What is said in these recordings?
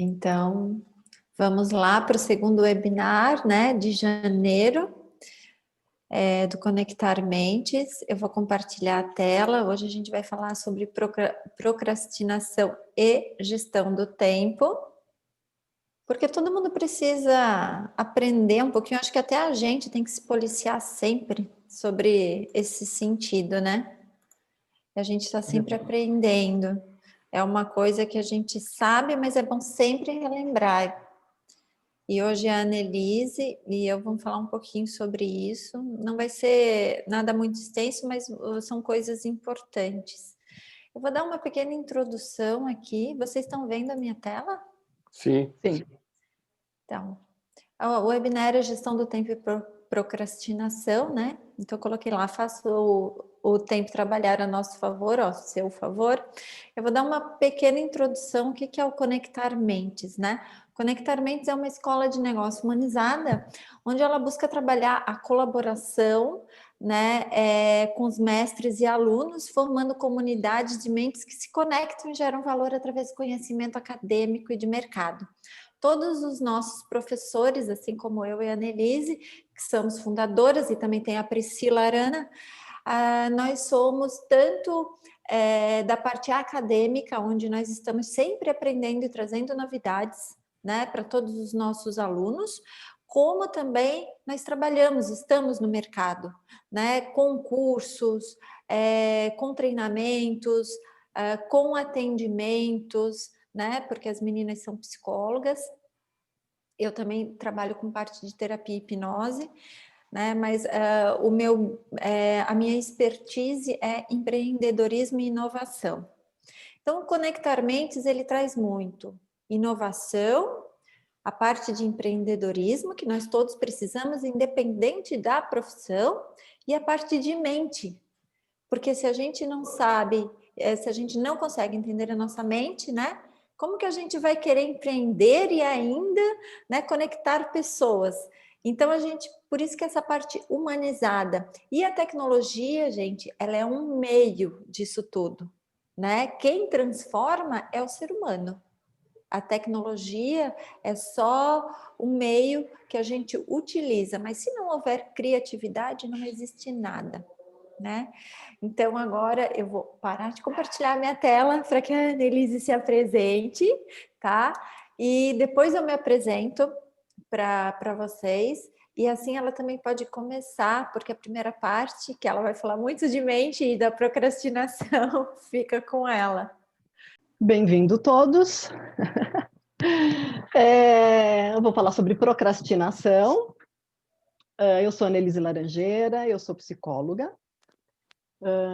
Então, vamos lá para o segundo webinar, né, de janeiro, do Conectar Mentes. Eu vou compartilhar a tela. Hoje a gente vai falar sobre procrastinação e gestão do tempo, porque todo mundo precisa aprender um pouquinho. Acho que até a gente tem que se policiar sempre sobre esse sentido, né? A gente está sempre aprendendo. É uma coisa que a gente sabe, mas é bom sempre relembrar. E hoje a Annelise e eu vamos falar um pouquinho sobre isso. Não vai ser nada muito extenso, mas são coisas importantes. Eu vou dar uma pequena introdução aqui. Vocês estão vendo a minha tela? Sim. Sim. Então, o webinar é gestão do tempo e procrastinação, né? Então, eu coloquei lá, faça o tempo trabalhar a nosso favor, ao seu favor. Eu vou dar uma pequena introdução, o que é o Conectar Mentes, né? Conectar Mentes é uma escola de negócio humanizada, onde ela busca trabalhar a colaboração, né, com os mestres e alunos, formando comunidades de mentes que se conectam e geram valor através do conhecimento acadêmico e de mercado. Todos os nossos professores, assim como eu e a Annelise, que somos fundadoras, e também tem a Priscila Arana, nós somos tanto da parte acadêmica, onde nós estamos sempre aprendendo e trazendo novidades, né, para todos os nossos alunos, como também nós trabalhamos, estamos no mercado, né, com cursos, com treinamentos, com atendimentos, né, porque as meninas são psicólogas. Eu também trabalho com parte de terapia e hipnose, né, mas a minha expertise é empreendedorismo e inovação. Então, o Conectar Mentes, ele traz muito inovação, a parte de empreendedorismo, que nós todos precisamos, independente da profissão, e a parte de mente, porque se a gente não sabe, se a gente não consegue entender a nossa mente, né? Como que a gente vai querer empreender e ainda, né, conectar pessoas? Então, por isso que essa parte humanizada. E a tecnologia, gente, ela é um meio disso tudo, né? Quem transforma é o ser humano. A tecnologia é só um meio que a gente utiliza, mas se não houver criatividade, não existe nada, né? Então, agora eu vou parar de compartilhar minha tela para que a Annelise se apresente, tá? E depois eu me apresento para vocês. E assim ela também pode começar, porque a primeira parte, que ela vai falar muito de mente e da procrastinação, fica com ela. Bem-vindo todos. Eu vou falar sobre procrastinação. Eu sou Annelise Laranjeira, eu sou psicóloga.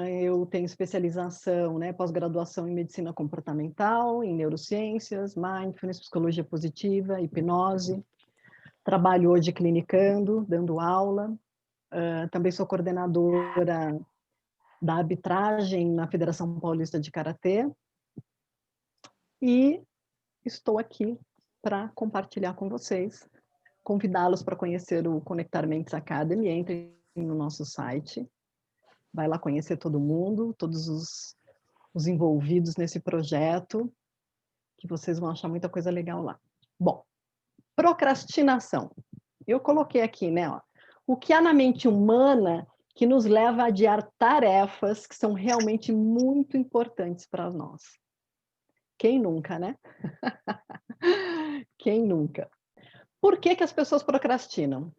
Eu tenho especialização, né, pós-graduação em medicina comportamental, em neurociências, mindfulness, psicologia positiva, hipnose. Trabalho hoje clinicando, dando aula. Também sou coordenadora da arbitragem na Federação Paulista de Karatê. E estou aqui para compartilhar com vocês, convidá-los para conhecer o Conectar Mentes Academy. Entrem no nosso site, vai lá conhecer todo mundo, todos os envolvidos nesse projeto, que vocês vão achar muita coisa legal lá. Bom, procrastinação. Eu coloquei aqui, né, ó, o que há na mente humana que nos leva a adiar tarefas que são realmente muito importantes para nós. Quem nunca, né? Quem nunca? Por que as pessoas procrastinam?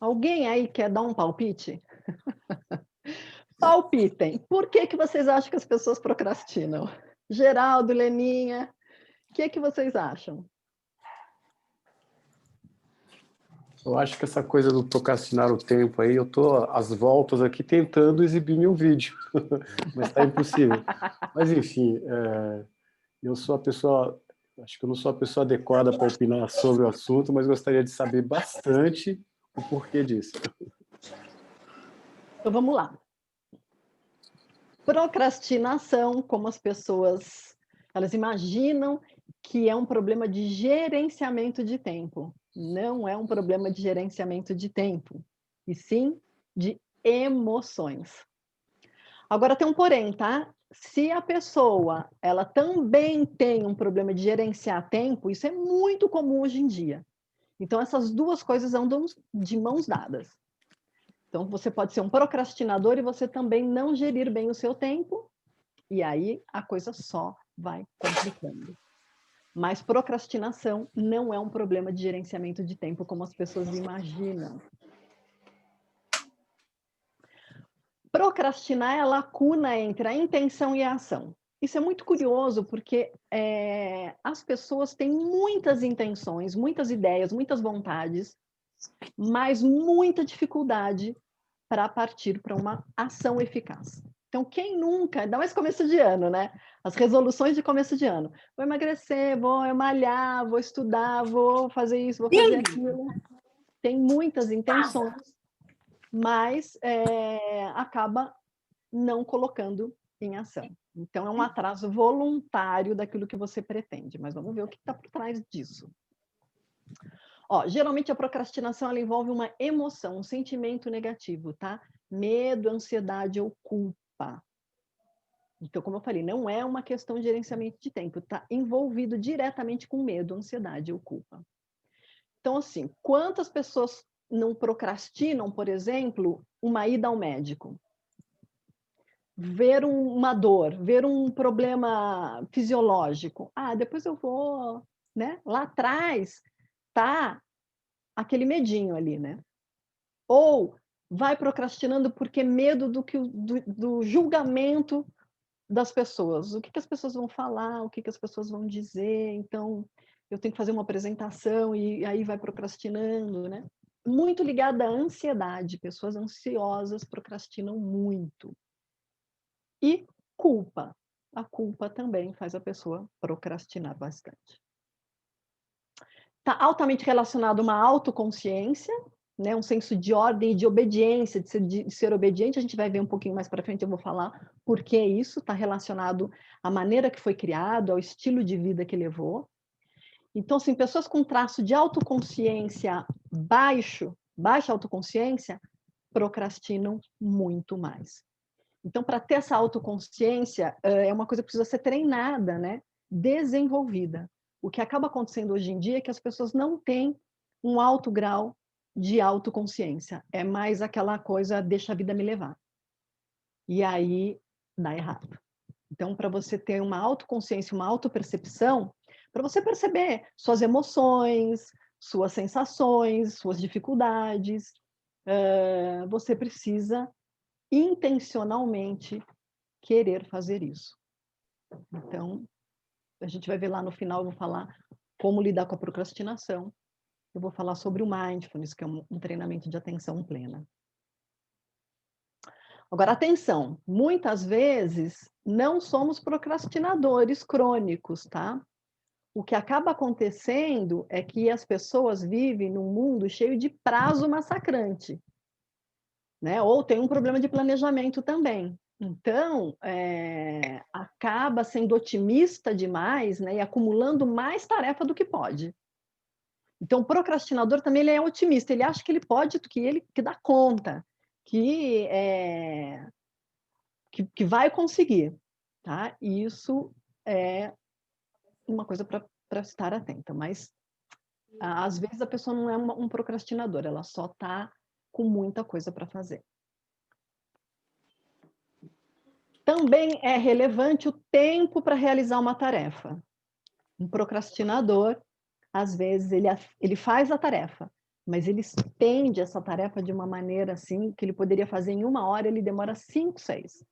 Alguém aí quer dar um palpite? Palpitem. Por que vocês acham que as pessoas procrastinam? Geraldo, Leninha, o que vocês acham? Eu acho que essa coisa do procrastinar o tempo aí, eu tô às voltas aqui tentando exibir meu vídeo, mas está impossível. Mas enfim, eu sou a pessoa, acho que eu não sou a pessoa adequada para opinar sobre o assunto, mas gostaria de saber bastante o porquê disso. Então vamos lá. Procrastinação, como as pessoas, elas imaginam que é um problema de gerenciamento de tempo. Não é um problema de gerenciamento de tempo, e sim de emoções. Agora tem um porém, tá? se a pessoa ela também tem um problema de gerenciar tempo, isso é muito comum hoje em dia. Então, essas duas coisas andam de mãos dadas. Então, você pode ser um procrastinador e você também não gerir bem o seu tempo, e aí a coisa só vai complicando. Mas procrastinação não é um problema de gerenciamento de tempo, como as pessoas imaginam. Procrastinar é a lacuna entre a intenção e a ação. Isso é muito curioso, porque as pessoas têm muitas intenções, muitas ideias, muitas vontades, mas muita dificuldade para partir para uma ação eficaz. Então, quem nunca, ainda mais começo de ano, né? As resoluções de começo de ano. Vou emagrecer, vou malhar, vou estudar, vou fazer isso, vou fazer aquilo. Tem muitas intenções, mas acaba não colocando em ação. Então, é um atraso voluntário daquilo que você pretende. Mas vamos ver o que está por trás disso. Ó, geralmente a procrastinação ela envolve uma emoção, um sentimento negativo, tá? Medo, ansiedade ou culpa. Então, como eu falei, não é uma questão de gerenciamento de tempo, está envolvido diretamente com medo, ansiedade ou culpa. Então, assim, quantas pessoas não procrastinam, por exemplo, uma ida ao médico? Ver uma dor, ver um problema fisiológico. Ah, depois eu vou, né? Lá atrás tá aquele medinho ali, né? Ou vai procrastinando porque medo do julgamento das pessoas. O que as pessoas vão falar, o que as pessoas vão dizer. Então, eu tenho que fazer uma apresentação e aí vai procrastinando, né? Muito ligada à ansiedade. Pessoas ansiosas procrastinam muito. E culpa. A culpa também faz a pessoa procrastinar bastante. Está altamente relacionado a uma autoconsciência, né? Um senso de ordem e de obediência, de ser obediente. A gente vai ver um pouquinho mais para frente, eu vou falar por que isso está relacionado à maneira que foi criado, ao estilo de vida que levou. Então, assim, pessoas com traço de autoconsciência baixo, baixa autoconsciência, procrastinam muito mais. Então, para ter essa autoconsciência, é uma coisa que precisa ser treinada, né? Desenvolvida. O que acaba acontecendo hoje em dia é que as pessoas não têm um alto grau de autoconsciência. É mais aquela coisa, deixa a vida me levar. E aí, dá errado. Então, para você ter uma autoconsciência, uma autopercepção, para você perceber suas emoções, suas sensações, suas dificuldades, você precisa intencionalmente querer fazer isso. Então, a gente vai ver lá no final, eu vou falar como lidar com a procrastinação. Eu vou falar sobre o mindfulness, que é um treinamento de atenção plena. Agora, atenção, muitas vezes não somos procrastinadores crônicos, tá? O que acaba acontecendo é que as pessoas vivem num mundo cheio de prazo massacrante, né? Ou tem um problema de planejamento também. Então, acaba sendo otimista demais, né? E acumulando mais tarefa do que pode. Então, o procrastinador também ele é otimista, ele acha que ele pode, que dá conta, que vai conseguir, tá? E isso é uma coisa para estar atenta, mas às vezes a pessoa não é um procrastinador, ela só está com muita coisa para fazer. Também é relevante o tempo para realizar uma tarefa. Um procrastinador, às vezes, ele faz a tarefa, mas ele estende essa tarefa de uma maneira assim, que ele poderia fazer em 1 hora, ele demora 5, 6.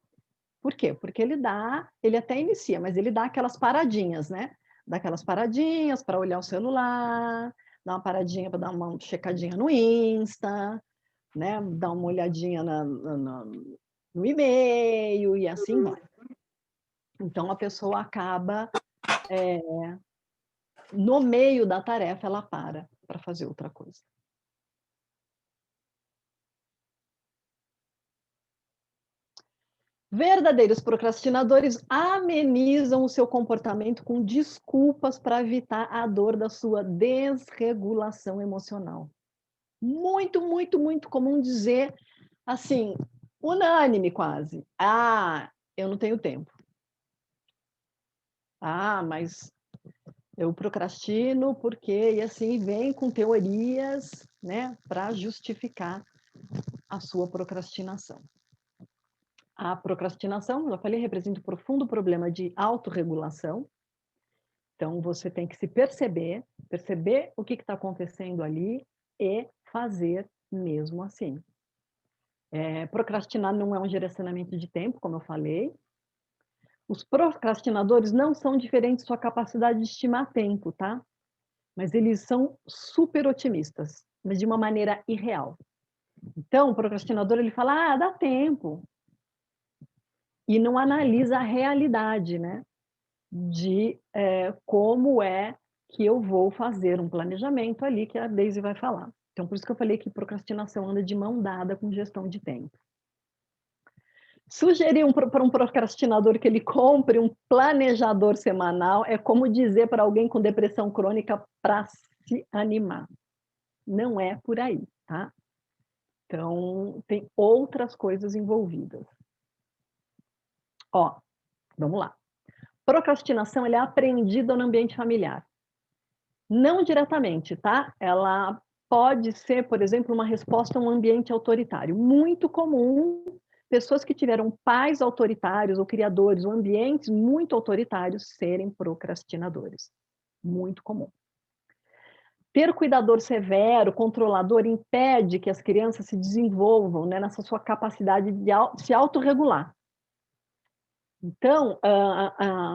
Por quê? Porque ele até inicia, mas ele dá aquelas paradinhas, né? Dá aquelas paradinhas para olhar o celular, dá uma paradinha para dar uma checadinha no Insta, né? Dar uma olhadinha no e-mail e assim vai. Então, a pessoa acaba, no meio da tarefa, ela para fazer outra coisa. Verdadeiros procrastinadores amenizam o seu comportamento com desculpas para evitar a dor da sua desregulação emocional. Muito, muito, muito comum dizer, assim, unânime quase. Ah, eu não tenho tempo. Ah, mas eu procrastino porque, e assim, vem com teorias, né, para justificar a sua procrastinação. A procrastinação, eu falei, representa um profundo problema de autorregulação. Então, você tem que se perceber, perceber o que está acontecendo ali e fazer mesmo assim. Procrastinar não é um direcionamento de tempo, como eu falei. Os procrastinadores não são diferentes da sua capacidade de estimar tempo, tá? Mas eles são super otimistas, mas de uma maneira irreal. Então, o procrastinador, ele fala, dá tempo. E não analisa a realidade, né? De como é que eu vou fazer um planejamento ali, que a Daisy vai falar. Então, por isso que eu falei que procrastinação anda de mão dada com gestão de tempo. Sugerir para um procrastinador que ele compre um planejador semanal é como dizer para alguém com depressão crônica para se animar. Não é por aí, tá? Então, tem outras coisas envolvidas. Ó, vamos lá. Procrastinação, ela é aprendida no ambiente familiar. Não diretamente, tá? Ela pode ser, por exemplo, uma resposta a um ambiente autoritário. Muito comum, pessoas que tiveram pais autoritários ou criadores ou ambientes muito autoritários serem procrastinadores. Muito comum. Ter cuidador severo, controlador, impede que as crianças se desenvolvam, né, nessa sua capacidade de se autorregular. Então,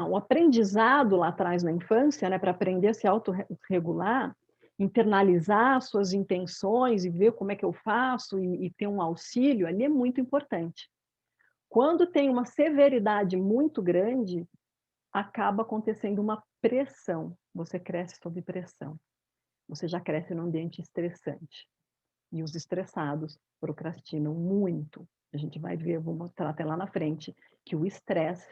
o aprendizado lá atrás na infância, né, para aprender a se autorregular, internalizar suas intenções e ver como é que eu faço e ter um auxílio, ali é muito importante. Quando tem uma severidade muito grande, acaba acontecendo uma pressão. Você cresce sob pressão. Você já cresce num ambiente estressante. E os estressados procrastinam muito. A gente vai ver, vou mostrar até lá na frente, que o estresse,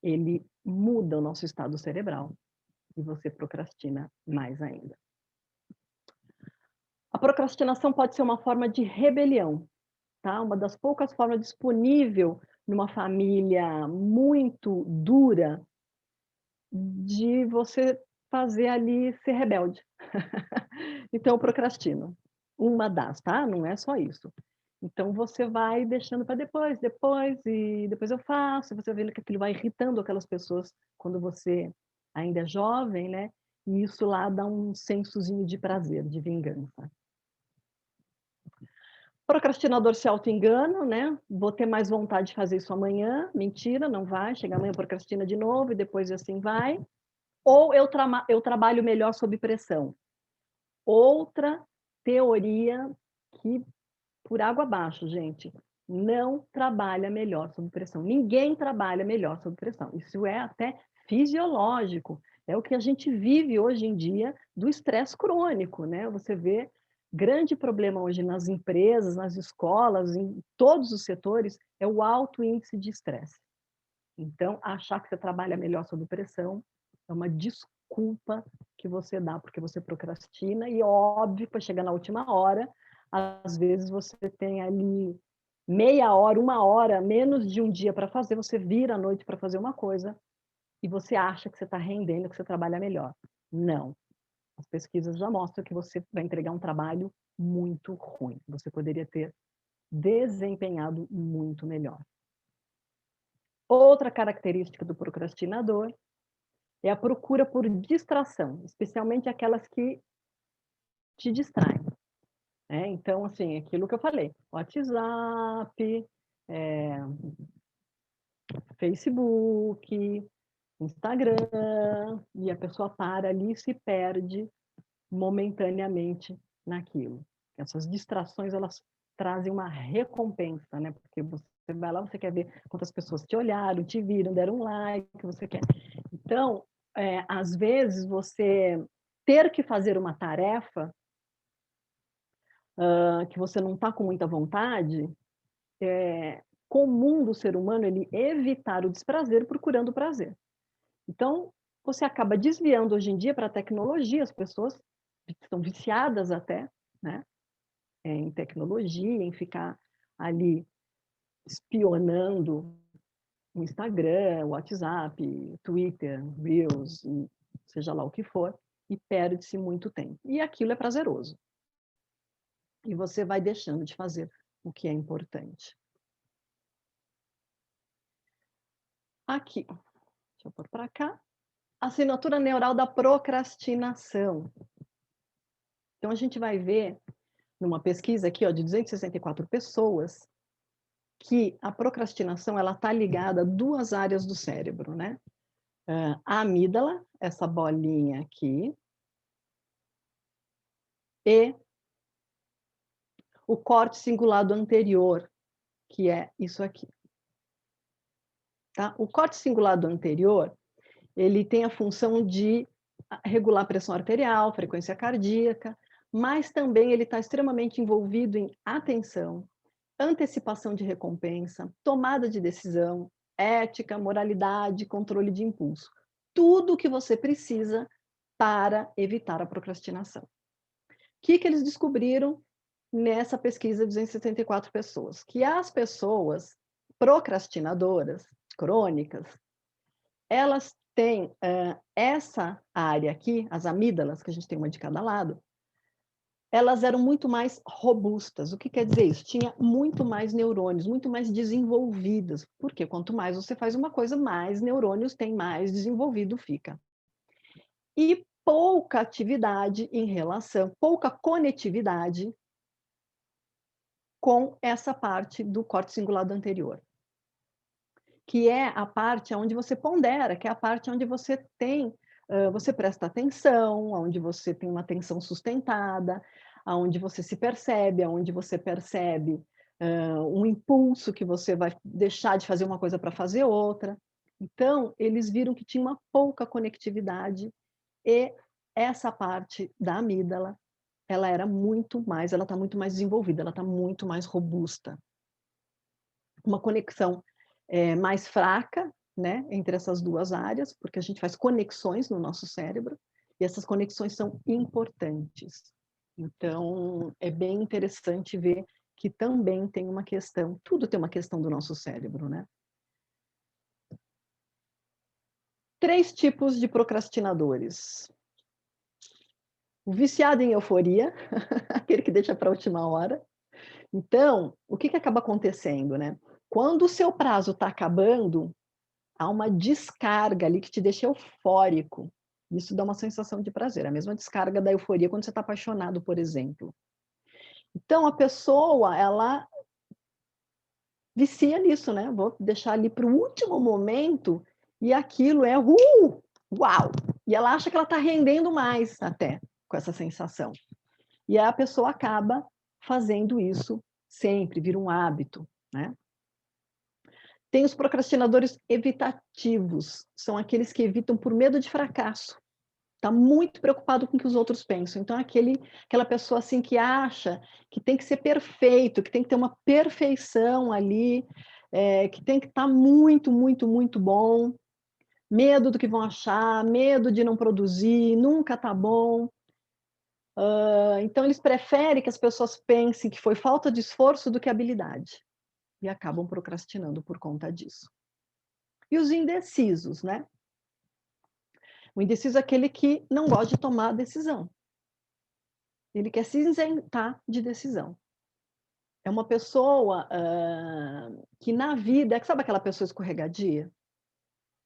ele muda o nosso estado cerebral e você procrastina mais ainda. A procrastinação pode ser uma forma de rebelião, tá? Uma das poucas formas disponível numa família muito dura de você fazer ali ser rebelde. Então, eu procrastino. Uma das, tá? Não é só isso. Então, você vai deixando para depois, e depois eu faço, você vê que aquilo vai irritando aquelas pessoas quando você ainda é jovem, né? E isso lá dá um sensozinho de prazer, de vingança. Procrastinador se auto-engana, né? Vou ter mais vontade de fazer isso amanhã. Mentira, não vai. Chega amanhã, procrastina de novo e depois assim vai. Ou eu trabalho melhor sob pressão. Outra teoria que, por água abaixo, gente, não trabalha melhor sob pressão. Ninguém trabalha melhor sob pressão. Isso é até fisiológico. É o que a gente vive hoje em dia do estresse crônico, né? Você vê grande problema hoje nas empresas, nas escolas, em todos os setores, é o alto índice de estresse. Então, achar que você trabalha melhor sob pressão é uma desculpa que você dá, porque você procrastina, e óbvio, para chegar na última hora, às vezes você tem ali meia hora, uma hora, menos de um dia para fazer, você vira à noite para fazer uma coisa, e você acha que você está rendendo, que você trabalha melhor. Não. As pesquisas já mostram que você vai entregar um trabalho muito ruim. Você poderia ter desempenhado muito melhor. Outra característica do procrastinador é a procura por distração, especialmente aquelas que te distraem. Então, assim, aquilo que eu falei, WhatsApp, Facebook, Instagram, e a pessoa para ali e se perde momentaneamente naquilo. Essas distrações, elas trazem uma recompensa, né? Porque você vai lá, você quer ver quantas pessoas te olharam, te viram, deram um like, você quer. Então, às vezes, você ter que fazer uma tarefa que você não está com muita vontade, é comum do ser humano ele evitar o desprazer procurando o prazer. Então, você acaba desviando hoje em dia para a tecnologia, as pessoas estão viciadas até, né, em tecnologia, em ficar ali espionando o Instagram, o WhatsApp, Twitter, Reels, e seja lá o que for, e perde-se muito tempo. E aquilo é prazeroso. E você vai deixando de fazer o que é importante. Aqui, deixa eu pôr para cá, assinatura neural da procrastinação. Então, a gente vai ver, numa pesquisa aqui, ó, de 264 pessoas, que a procrastinação ela está ligada a duas áreas do cérebro, né? A amígdala, essa bolinha aqui, e o córtex cingulado anterior, que é isso aqui. Tá? O córtex cingulado anterior, ele tem a função de regular a pressão arterial, frequência cardíaca, mas também ele está extremamente envolvido em atenção, antecipação de recompensa, tomada de decisão, ética, moralidade, controle de impulso. Tudo o que você precisa para evitar a procrastinação. O que eles descobriram nessa pesquisa de 274 pessoas? Que as pessoas procrastinadoras, crônicas, elas têm essa área aqui, as amígdalas, que a gente tem uma de cada lado, elas eram muito mais robustas. O que quer dizer isso? Tinha muito mais neurônios, muito mais desenvolvidas. Porque quanto mais você faz uma coisa, mais neurônios tem, mais desenvolvido fica. E pouca atividade em relação, pouca conectividade com essa parte do córtex cingulado anterior, que é a parte onde você pondera, que é a parte onde você tem, você presta atenção, onde você tem uma atenção sustentada, onde você se percebe, onde você percebe um impulso que você vai deixar de fazer uma coisa para fazer outra. Então, eles viram que tinha uma pouca conectividade e essa parte da amígdala, ela era muito mais, ela está muito mais desenvolvida, ela está muito mais robusta. Uma conexão mais fraca, né, entre essas duas áreas, porque a gente faz conexões no nosso cérebro, e essas conexões são importantes. Então, é bem interessante ver que também tem uma questão, tudo tem uma questão do nosso cérebro, né? 3 tipos de procrastinadores. O viciado em euforia, aquele que deixa para a última hora. Então, o que acaba acontecendo, né? Quando o seu prazo está acabando, há uma descarga ali que te deixa eufórico. Isso dá uma sensação de prazer. A mesma descarga da euforia quando você está apaixonado, por exemplo. Então, a pessoa, ela vicia nisso, né? Vou deixar ali para o último momento e aquilo é uau! E ela acha que ela está rendendo mais até com essa sensação. E a pessoa acaba fazendo isso sempre, vira um hábito, né? Tem os procrastinadores evitativos, são aqueles que evitam por medo de fracasso. Está muito preocupado com o que os outros pensam. Então, aquela pessoa assim que acha que tem que ser perfeito, que tem que ter uma perfeição ali, que tem que estar muito, muito, muito bom. Medo do que vão achar, medo de não produzir, nunca está bom. Então, eles preferem que as pessoas pensem que foi falta de esforço do que habilidade. E acabam procrastinando por conta disso. E os indecisos, né? O indeciso é aquele que não gosta de tomar decisão. Ele quer se isentar de decisão. É uma pessoa que na vida, sabe aquela pessoa escorregadia?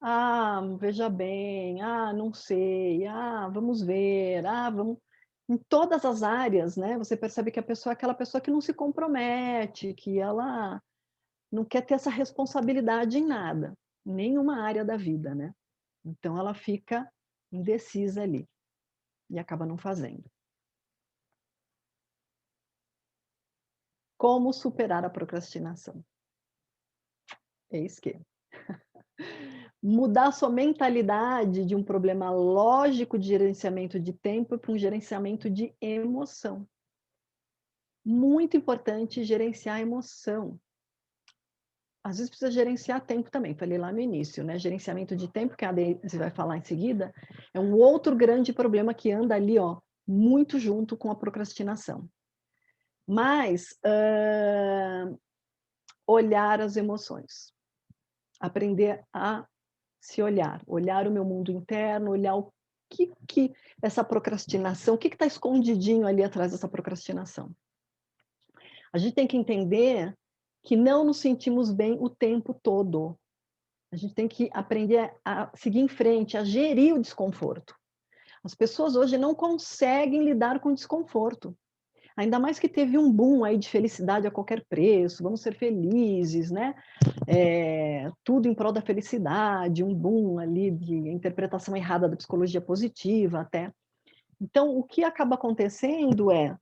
Ah, veja bem, ah, não sei, ah, vamos ver, ah, vamos... Em todas as áreas, né? Você percebe que a pessoa é aquela pessoa que não se compromete, que ela não quer ter essa responsabilidade em nada, em nenhuma área da vida, né? Então ela fica indecisa ali e acaba não fazendo. Como superar a procrastinação? Eis que mudar sua mentalidade de um problema lógico de gerenciamento de tempo para um gerenciamento de emoção. Muito importante gerenciar a emoção. Às vezes precisa gerenciar tempo também, falei lá no início, né? Gerenciamento de tempo, que a Deise vai falar em seguida, é um outro grande problema que anda ali, ó, muito junto com a procrastinação. Mas olhar as emoções. aprender a se olhar o meu mundo interno, olhar o que essa procrastinação, o que está escondidinho ali atrás dessa procrastinação. A gente tem que entender que não nos sentimos bem o tempo todo. A gente tem que aprender a seguir em frente, a gerir o desconforto. As pessoas hoje não conseguem lidar com o desconforto. Ainda mais que teve um boom aí de felicidade a qualquer preço, vamos ser felizes, né? Tudo em prol da felicidade, um boom ali de interpretação errada da psicologia positiva até. Então, o que acaba acontecendo é,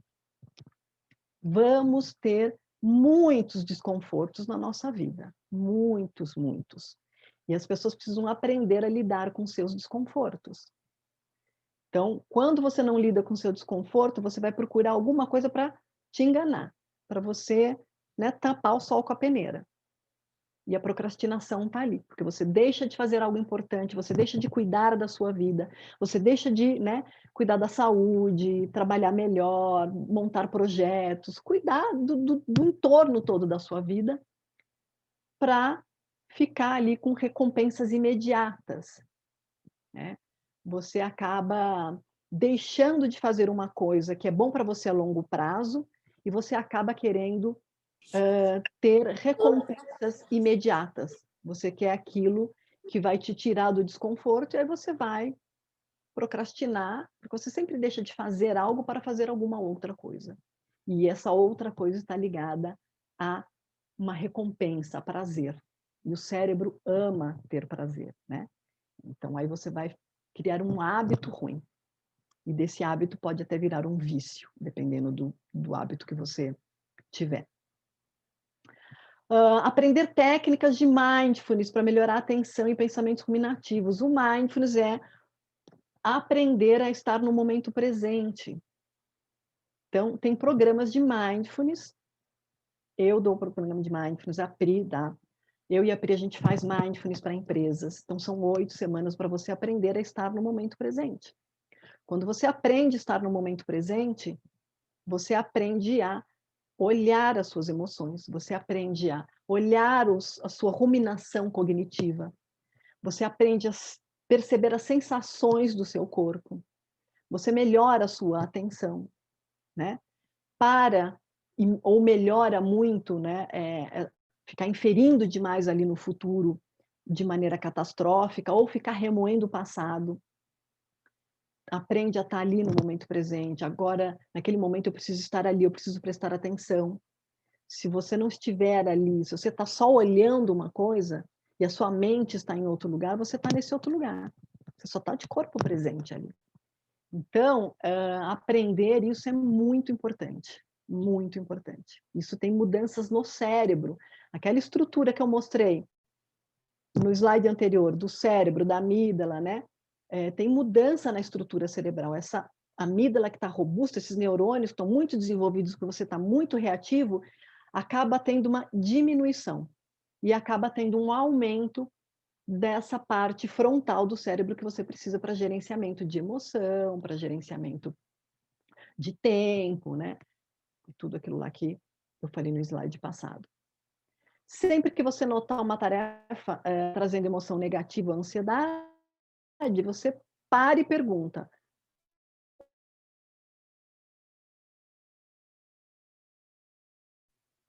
vamos ter muitos desconfortos na nossa vida, muitos, muitos. E as pessoas precisam aprender a lidar com seus desconfortos. Então, quando você não lida com o seu desconforto, você vai procurar alguma coisa para te enganar, para você, né, tapar o sol com a peneira. E a procrastinação está ali, porque você deixa de fazer algo importante, você deixa de cuidar da sua vida, você deixa de, né, cuidar da saúde, trabalhar melhor, montar projetos, cuidar do entorno todo da sua vida, para ficar ali com recompensas imediatas, né? Você acaba deixando de fazer uma coisa que é bom para você a longo prazo e você acaba querendo ter recompensas imediatas. Você quer aquilo que vai te tirar do desconforto e aí você vai procrastinar, porque você sempre deixa de fazer algo para fazer alguma outra coisa. E essa outra coisa está ligada a uma recompensa, a prazer. E o cérebro ama ter prazer, né? Então aí você vai criar um hábito ruim. E desse hábito pode até virar um vício, dependendo do hábito que você tiver. Aprender técnicas de mindfulness para melhorar a atenção e pensamentos ruminativos. O mindfulness é aprender a estar no momento presente. Então, tem programas de mindfulness. Eu dou para o programa de mindfulness, a Pri dá. Eu e a Pri, a gente faz mindfulness para empresas. Então, são 8 semanas para você aprender a estar no momento presente. Quando você aprende a estar no momento presente, você aprende a olhar as suas emoções, você aprende a olhar a sua ruminação cognitiva, você aprende a perceber as sensações do seu corpo, você melhora a sua atenção, né? Ou melhora muito, né? Ficar inferindo demais ali no futuro de maneira catastrófica, ou ficar remoendo o passado. Aprende a estar ali no momento presente. Agora, naquele momento, eu preciso estar ali, eu preciso prestar atenção. Se você não estiver ali, se você está só olhando uma coisa e a sua mente está em outro lugar, você está nesse outro lugar. Você só está de corpo presente ali. Então, aprender isso é muito importante. Muito importante. Isso tem mudanças no cérebro. Aquela estrutura que eu mostrei no slide anterior, do cérebro, da amígdala, né? Tem mudança na estrutura cerebral. Essa amígdala que está robusta, esses neurônios que estão muito desenvolvidos, porque você está muito reativo, acaba tendo uma diminuição e acaba tendo um aumento dessa parte frontal do cérebro que você precisa para gerenciamento de emoção, para gerenciamento de tempo, né? E tudo aquilo lá que eu falei no slide passado. Sempre que você notar uma tarefa trazendo emoção negativa, ansiedade, você para e pergunta: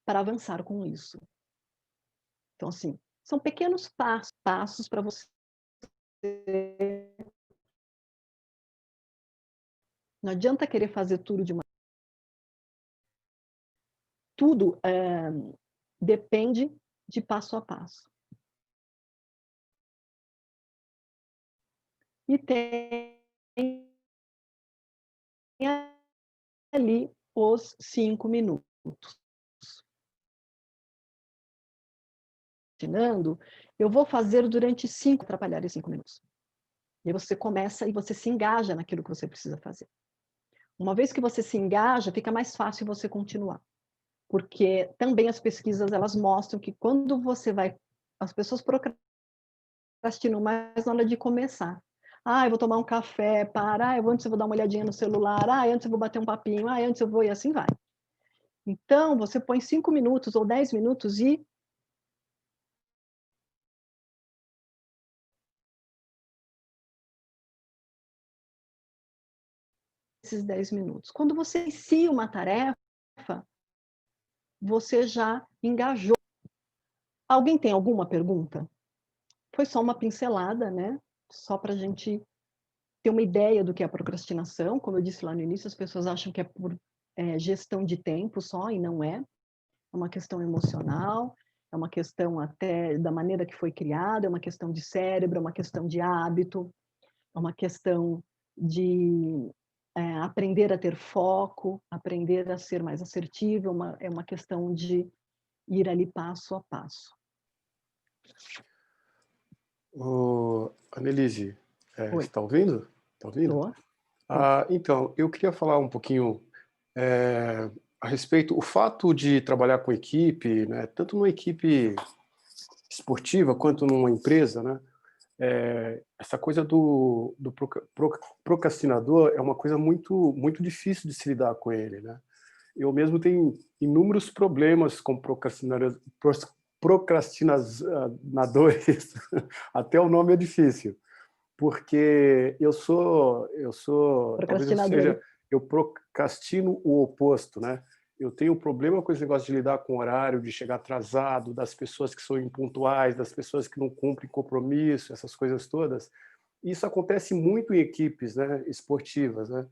para avançar com isso. Então, assim, são pequenos passos para você. Não adianta querer fazer tudo de uma. Tudo depende de passo a passo. E tem ali os 5 minutos. Eu vou fazer durante 5, atrapalhar em 5 minutos. E aí você começa e você se engaja naquilo que você precisa fazer. Uma vez que você se engaja, fica mais fácil você continuar. Porque também as pesquisas, elas mostram que quando você vai... As pessoas procrastinam mais na hora de começar. Eu vou tomar um café, antes eu vou dar uma olhadinha no celular, antes eu vou bater um papinho, antes eu vou... E assim vai. Então, você põe 5 minutos ou 10 minutos e desses 10 minutos. Quando você inicia uma tarefa, você já engajou. Alguém tem alguma pergunta? Foi só uma pincelada, né? Só para a gente ter uma ideia do que é a procrastinação. Como eu disse lá no início, as pessoas acham que é por gestão de tempo só, e não é. É uma questão emocional, é uma questão até da maneira que foi criada, é uma questão de cérebro, é uma questão de hábito, é uma questão de aprender a ter foco, aprender a ser mais assertivo, é uma questão de ir ali passo a passo. Annelise, você Oi. está ouvindo? Tá ouvindo? Tô. Então, eu queria falar um pouquinho a respeito, o fato de trabalhar com equipe, né, tanto numa equipe esportiva quanto numa empresa, né, essa coisa do procrastinador é uma coisa muito, muito difícil de se lidar com ele, né? Eu mesmo tenho inúmeros problemas com procrastinadores, até o nome é difícil, porque talvez eu procrastino o oposto, né? Eu tenho problema com esse negócio de lidar com o horário, de chegar atrasado, das pessoas que são impontuais, das pessoas que não cumprem compromisso, essas coisas todas. Isso acontece muito em equipes, né, esportivas, né?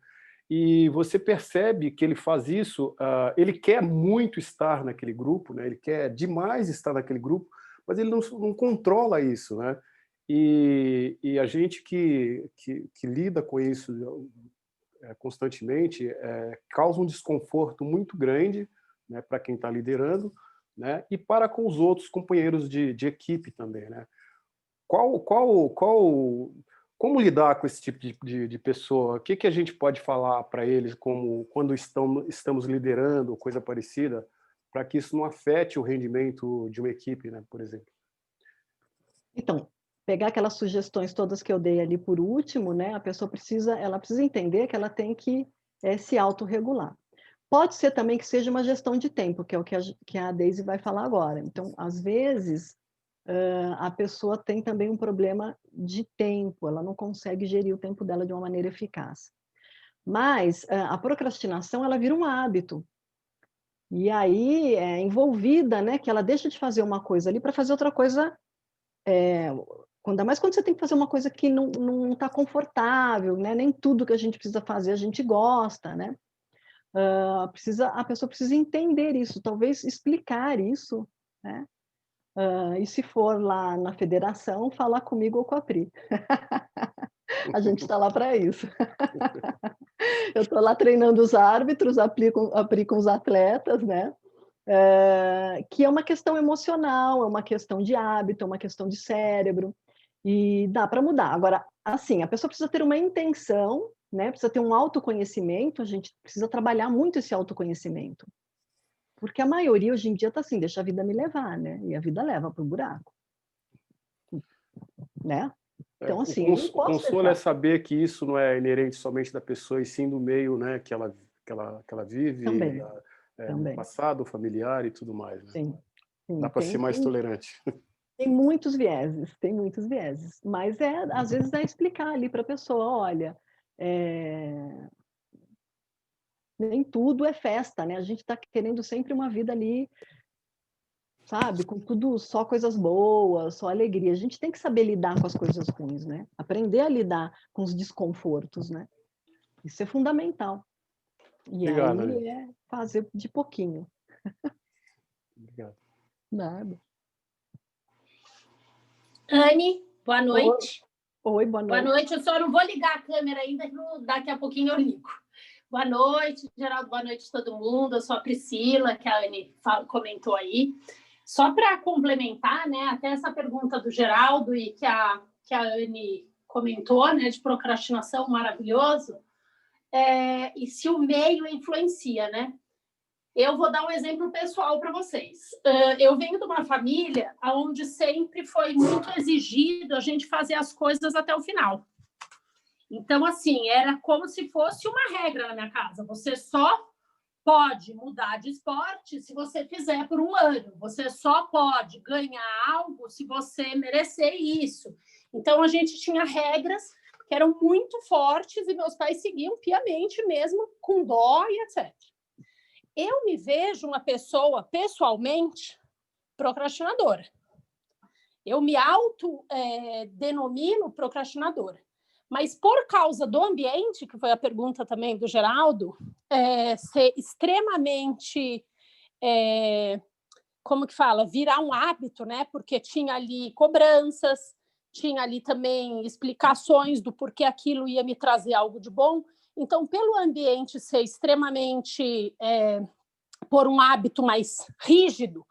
E você percebe que ele faz isso, ele quer muito estar naquele grupo, né? Ele quer demais estar naquele grupo, mas ele não controla isso, né? E a gente que lida com isso constantemente causa um desconforto muito grande, né, para quem está liderando, né, e para com os outros companheiros de equipe também, né? Como lidar com esse tipo de pessoa? O que a gente pode falar para eles como quando estamos liderando, coisa parecida, para que isso não afete o rendimento de uma equipe, né, por exemplo? Então, pegar aquelas sugestões todas que eu dei ali por último, né? A pessoa precisa entender que ela tem que se autorregular. Pode ser também que seja uma gestão de tempo, que é o que a Daisy vai falar agora. Então, às vezes, a pessoa tem também um problema de tempo, ela não consegue gerir o tempo dela de uma maneira eficaz. Mas a procrastinação, ela vira um hábito. E aí é envolvida, né, que ela deixa de fazer uma coisa ali para fazer outra coisa, ainda mais quando você tem que fazer uma coisa que não está confortável, né? Nem tudo que a gente precisa fazer a gente gosta, né? A pessoa precisa entender isso, talvez explicar isso, né? E se for lá na federação, falar comigo ou com a Pri. A gente está lá para isso. Eu estou lá treinando os árbitros, a Pri com os atletas, né? Que é uma questão emocional, é uma questão de hábito, é uma questão de cérebro, e dá para mudar. Agora, assim, a pessoa precisa ter uma intenção, né? Precisa ter um autoconhecimento, a gente precisa trabalhar muito esse autoconhecimento. Porque a maioria hoje em dia está assim, deixa a vida me levar, né? E a vida leva para o buraco. Né? Então, assim, eu não O posso consolo deixar. é saber que isso não é inerente somente da pessoa, e sim do meio, né, que ela vive, Também, no também. passado, familiar e tudo mais, né? Sim, sim. Dá para ser mais tolerante. Tem muitos vieses. Mas às vezes é explicar ali para a pessoa, olha, nem tudo é festa, né? A gente está querendo sempre uma vida ali, sabe, com tudo, só coisas boas, só alegria. A gente tem que saber lidar com as coisas ruins, né? Aprender a lidar com os desconfortos, né? Isso é fundamental. E Obrigado, aí Anny. fazer de pouquinho. Obrigado. Nada. Anny, boa noite. Oi, boa noite. Boa noite. Eu só não vou ligar a câmera ainda, daqui a pouquinho eu ligo. Boa noite, Geraldo, boa noite a todo mundo. Eu sou a Priscila, que a Anny comentou aí. Só para complementar, né, até essa pergunta do Geraldo e que a Anny comentou, né, de procrastinação, maravilhoso, e se o meio influencia, né? Eu vou dar um exemplo pessoal para vocês. Eu venho de uma família onde sempre foi muito exigido a gente fazer as coisas até o final. Então, assim, era como se fosse uma regra na minha casa. Você só pode mudar de esporte se você fizer por um ano. Você só pode ganhar algo se você merecer isso. Então, a gente tinha regras que eram muito fortes e meus pais seguiam piamente mesmo, com dó e etc. Eu me vejo uma pessoa, pessoalmente, procrastinadora. Eu me autodenomino procrastinadora. Mas por causa do ambiente, que foi a pergunta também do Geraldo, ser extremamente, como que fala, virar um hábito, né? Porque tinha ali cobranças, tinha ali também explicações do porquê aquilo ia me trazer algo de bom. Então, pelo ambiente ser extremamente, por um hábito mais rígido,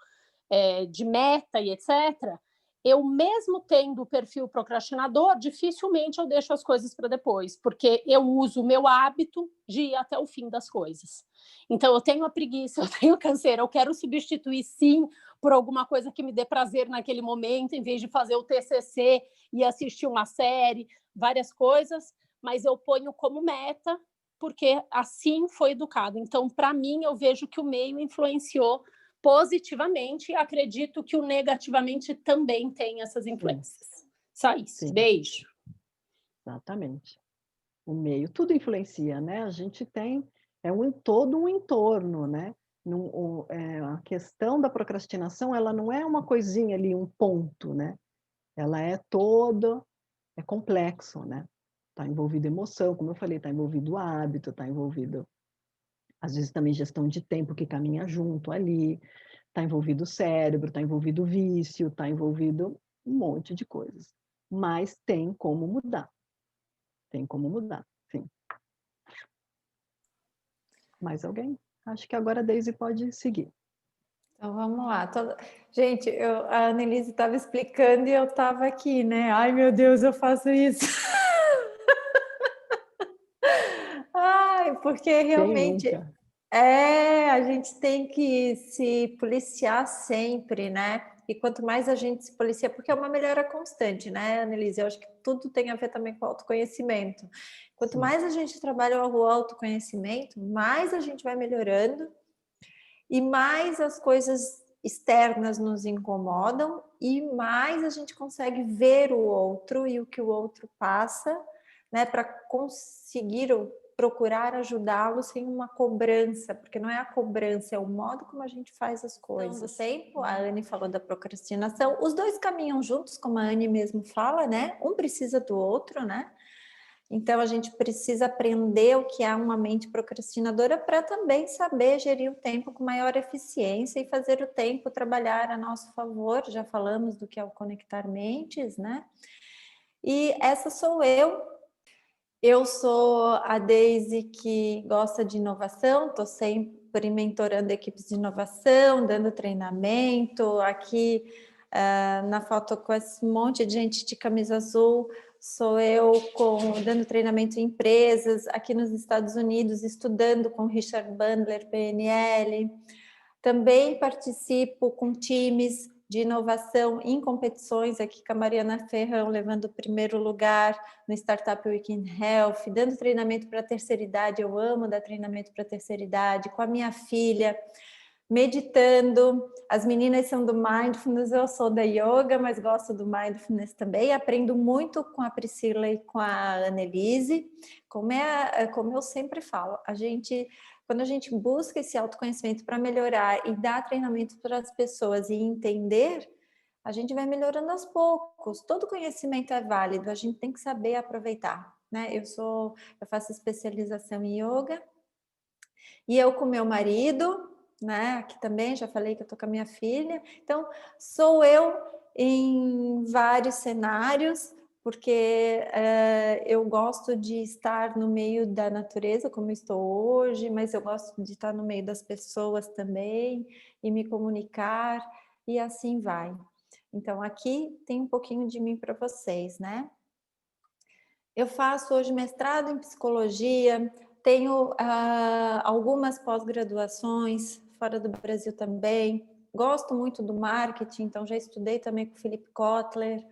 de meta e etc., eu mesmo tendo o perfil procrastinador, dificilmente eu deixo as coisas para depois, porque eu uso o meu hábito de ir até o fim das coisas. Então, eu tenho a preguiça, eu tenho canseira, eu quero substituir, sim, por alguma coisa que me dê prazer naquele momento, em vez de fazer o TCC e assistir uma série, várias coisas, mas eu ponho como meta, porque assim foi educado. Então, para mim, eu vejo que o meio influenciou positivamente e acredito que o negativamente também tem essas influências. Só isso. Sim. Beijo. Exatamente. O meio, tudo influencia, né? A gente tem todo um entorno, né? A questão da procrastinação, ela não é uma coisinha ali, um ponto, né? Ela é complexo, né? Está envolvido emoção, como eu falei, está envolvido hábito, está envolvido, às vezes, também gestão de tempo que caminha junto ali, está envolvido cérebro, está envolvido vício, está envolvido um monte de coisas. Mas tem como mudar. Tem como mudar, sim. Mais alguém? Acho que agora a Daisy pode seguir. Então, vamos lá. Gente, a Annelise estava explicando e eu estava aqui, né? Ai, meu Deus, eu faço isso. Ai, porque realmente... Quem nunca? A gente tem que se policiar sempre, né? E quanto mais a gente se policia, porque é uma melhora constante, né, Annelise? Eu acho que tudo tem a ver também com o autoconhecimento. Quanto Sim. mais a gente trabalha o autoconhecimento, mais a gente vai melhorando e mais as coisas externas nos incomodam e mais a gente consegue ver o outro e o que o outro passa, né, para conseguir procurar ajudá-lo sem uma cobrança, porque não é a cobrança, é o modo como a gente faz as coisas. Então, do tempo, a Anne falou da procrastinação, os dois caminham juntos, como a Anne mesmo fala, né? Um precisa do outro, né? Então, a gente precisa aprender o que é uma mente procrastinadora para também saber gerir o tempo com maior eficiência e fazer o tempo trabalhar a nosso favor. Já falamos do que é o conectar mentes, né? E essa sou eu. Eu sou a Daisy que gosta de inovação, estou sempre mentorando equipes de inovação, dando treinamento. Aqui na foto com esse monte de gente de camisa azul, sou eu dando treinamento em empresas, aqui nos Estados Unidos, estudando com Richard Bandler, PNL. Também participo com times de inovação em competições, aqui com a Mariana Ferrão, levando o primeiro lugar no Startup Week in Health, dando treinamento para a terceira idade, eu amo dar treinamento para a terceira idade, com a minha filha, meditando. As meninas são do Mindfulness, eu sou da Yoga, mas gosto do Mindfulness também, aprendo muito com a Priscila e com a Annelise, como eu sempre falo, quando a gente busca esse autoconhecimento para melhorar e dar treinamento para as pessoas e entender, a gente vai melhorando aos poucos. Todo conhecimento é válido, a gente tem que saber aproveitar, né? Eu faço especialização em yoga e eu com meu marido, né? Aqui também já falei que eu tô com a minha filha. Então, sou eu em vários cenários, porque eu gosto de estar no meio da natureza, como estou hoje, mas eu gosto de estar no meio das pessoas também e me comunicar, e assim vai. Então, aqui tem um pouquinho de mim para vocês, né? Eu faço hoje mestrado em psicologia, tenho algumas pós-graduações fora do Brasil também, gosto muito do marketing, então já estudei também com o Philip Kotler,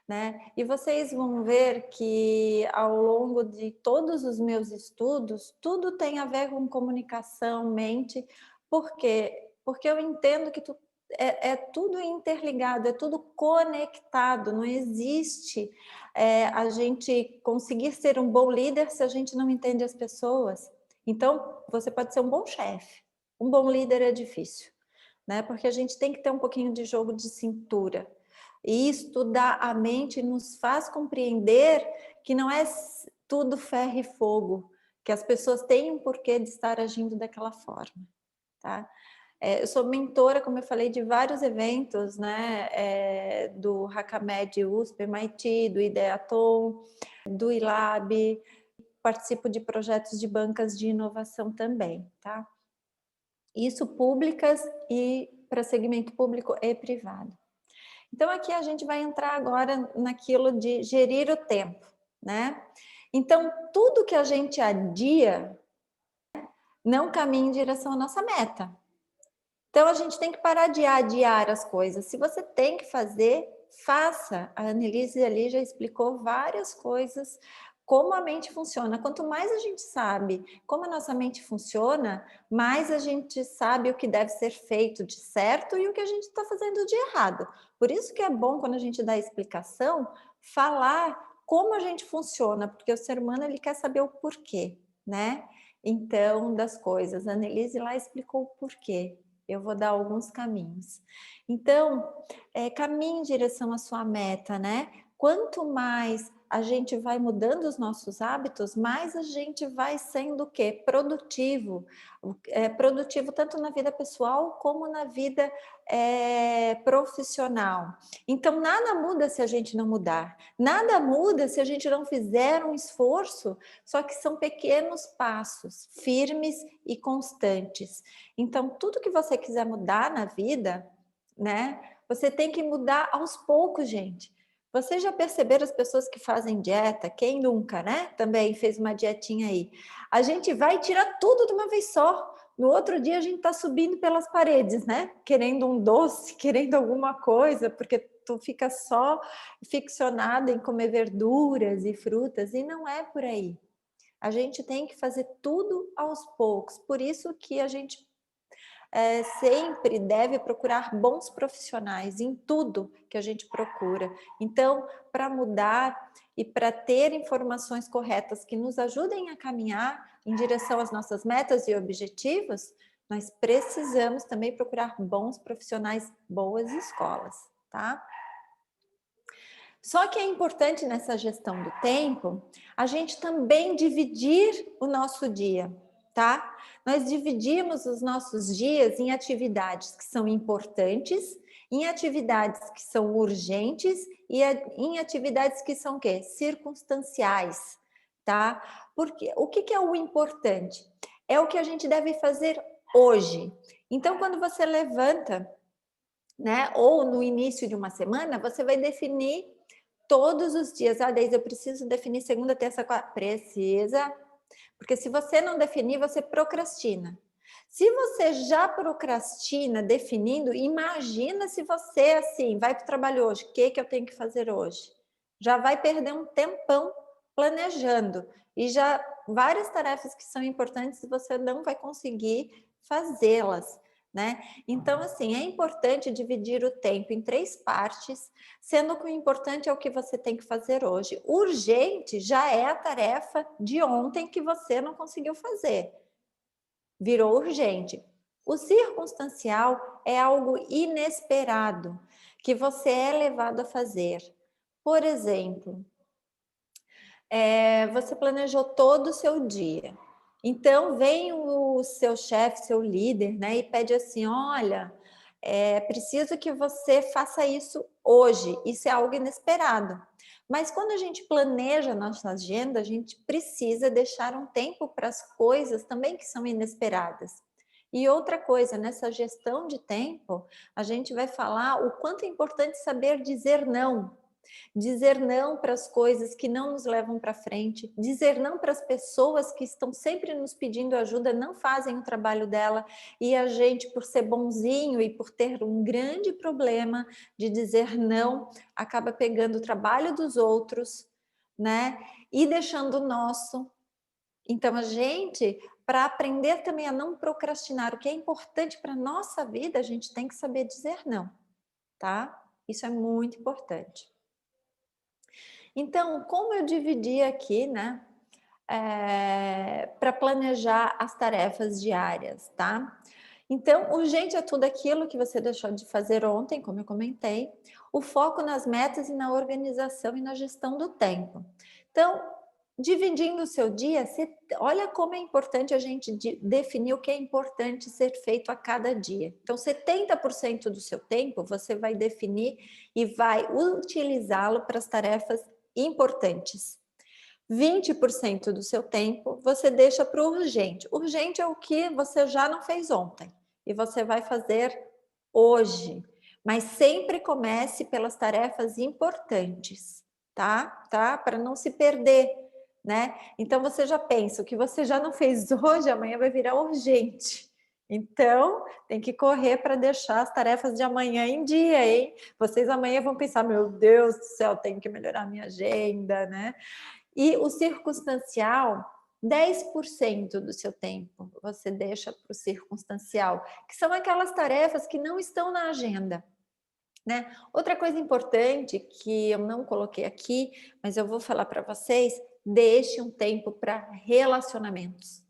né? E vocês vão ver que ao longo de todos os meus estudos, tudo tem a ver com comunicação, mente. Por quê? Porque eu entendo que é tudo interligado, é tudo conectado, não existe a gente conseguir ser um bom líder se a gente não entende as pessoas. Então, você pode ser um bom chefe, um bom líder é difícil, né? Porque a gente tem que ter um pouquinho de jogo de cintura. E estudar a mente nos faz compreender que não é tudo ferro e fogo, que as pessoas têm um porquê de estar agindo daquela forma, tá? Eu sou mentora, como eu falei, de vários eventos, né? Do Hackamed USP, MIT, do Ideaton, do ILAB, participo de projetos de bancas de inovação também, tá? Isso públicas e para segmento público e privado. Então, aqui a gente vai entrar agora naquilo de gerir o tempo, né? Então, tudo que a gente adia não caminha em direção à nossa meta. Então, a gente tem que parar de adiar as coisas. Se você tem que fazer, faça. A Annelise ali já explicou várias coisas, como a mente funciona. Quanto mais a gente sabe como a nossa mente funciona, mais a gente sabe o que deve ser feito de certo e o que a gente está fazendo de errado. Por isso que é bom, quando a gente dá explicação, falar como a gente funciona, porque o ser humano ele quer saber o porquê, né? Então, das coisas. A Annelise lá explicou o porquê. Eu vou dar alguns caminhos. Então, caminhe em direção à sua meta, né? Quanto mais a gente vai mudando os nossos hábitos, mais a gente vai sendo o quê? Produtivo. Produtivo tanto na vida pessoal como na vida profissional. Então, nada muda se a gente não mudar. Nada muda se a gente não fizer um esforço, só que são pequenos passos, firmes e constantes. Então, tudo que você quiser mudar na vida, né? Você tem que mudar aos poucos, gente. Vocês já perceberam as pessoas que fazem dieta? Quem nunca, né? Também fez uma dietinha aí. A gente vai tirar tudo de uma vez só. No outro dia a gente tá subindo pelas paredes, né? Querendo um doce, querendo alguma coisa, porque tu fica só ficcionada em comer verduras e frutas, e não é por aí. A gente tem que fazer tudo aos poucos. Por isso que a gente sempre deve procurar bons profissionais em tudo que a gente procura. Então, para mudar e para ter informações corretas que nos ajudem a caminhar em direção às nossas metas e objetivos, nós precisamos também procurar bons profissionais, boas escolas, tá? Só que é importante nessa gestão do tempo a gente também dividir o nosso dia, tá? Nós dividimos os nossos dias em atividades que são importantes, em atividades que são urgentes e em atividades que são o quê? Circunstanciais, tá? Porque o que é o importante? É o que a gente deve fazer hoje. Então, quando você levanta, né, ou no início de uma semana, você vai definir todos os dias. Ah, Deise, eu preciso definir segunda, terça, quarta. Precisa, porque se você não definir, você procrastina. Se você já procrastina definindo, imagina se você, assim, vai para o trabalho hoje, o que eu tenho que fazer hoje? Já vai perder um tempão planejando. E já várias tarefas que são importantes, você não vai conseguir fazê-las, né? Então, assim, é importante dividir o tempo em 3 partes, sendo que o importante é o que você tem que fazer hoje. Urgente já é a tarefa de ontem que você não conseguiu fazer. Virou urgente. O circunstancial é algo inesperado que você é levado a fazer. Por exemplo, você planejou todo o seu dia. Então, vem o seu chefe, seu líder, né, e pede assim, olha, preciso que você faça isso hoje. Isso é algo inesperado. Mas quando a gente planeja a nossa agenda, a gente precisa deixar um tempo para as coisas também que são inesperadas. E outra coisa, nessa gestão de tempo, a gente vai falar o quanto é importante saber dizer não. Dizer não para as coisas que não nos levam para frente, dizer não para as pessoas que estão sempre nos pedindo ajuda, não fazem o trabalho dela, e a gente, por ser bonzinho e por ter um grande problema de dizer não, acaba pegando o trabalho dos outros, né? E deixando o nosso. Então, a gente, para aprender também a não procrastinar, o que é importante para a nossa vida, a gente tem que saber dizer não, tá? Isso é muito importante. Então, como eu dividi aqui, né? Para planejar as tarefas diárias, tá? Então, urgente é tudo aquilo que você deixou de fazer ontem, como eu comentei, o foco nas metas e na organização e na gestão do tempo. Então, dividindo o seu dia, olha como é importante a gente definir o que é importante ser feito a cada dia. Então, 70% do seu tempo você vai definir e vai utilizá-lo para as tarefas importantes. 20% do seu tempo você deixa para o urgente. Urgente é o que você já não fez ontem e você vai fazer hoje. Mas sempre comece pelas tarefas importantes, tá? Para não se perder, né? Então você já pensa, o que você já não fez hoje, amanhã vai virar urgente. Então, tem que correr para deixar as tarefas de amanhã em dia, hein? Vocês amanhã vão pensar, meu Deus do céu, tenho que melhorar minha agenda, né? E o circunstancial, 10% do seu tempo você deixa para o circunstancial, que são aquelas tarefas que não estão na agenda, né? Outra coisa importante que eu não coloquei aqui, mas eu vou falar para vocês, deixe um tempo para relacionamentos.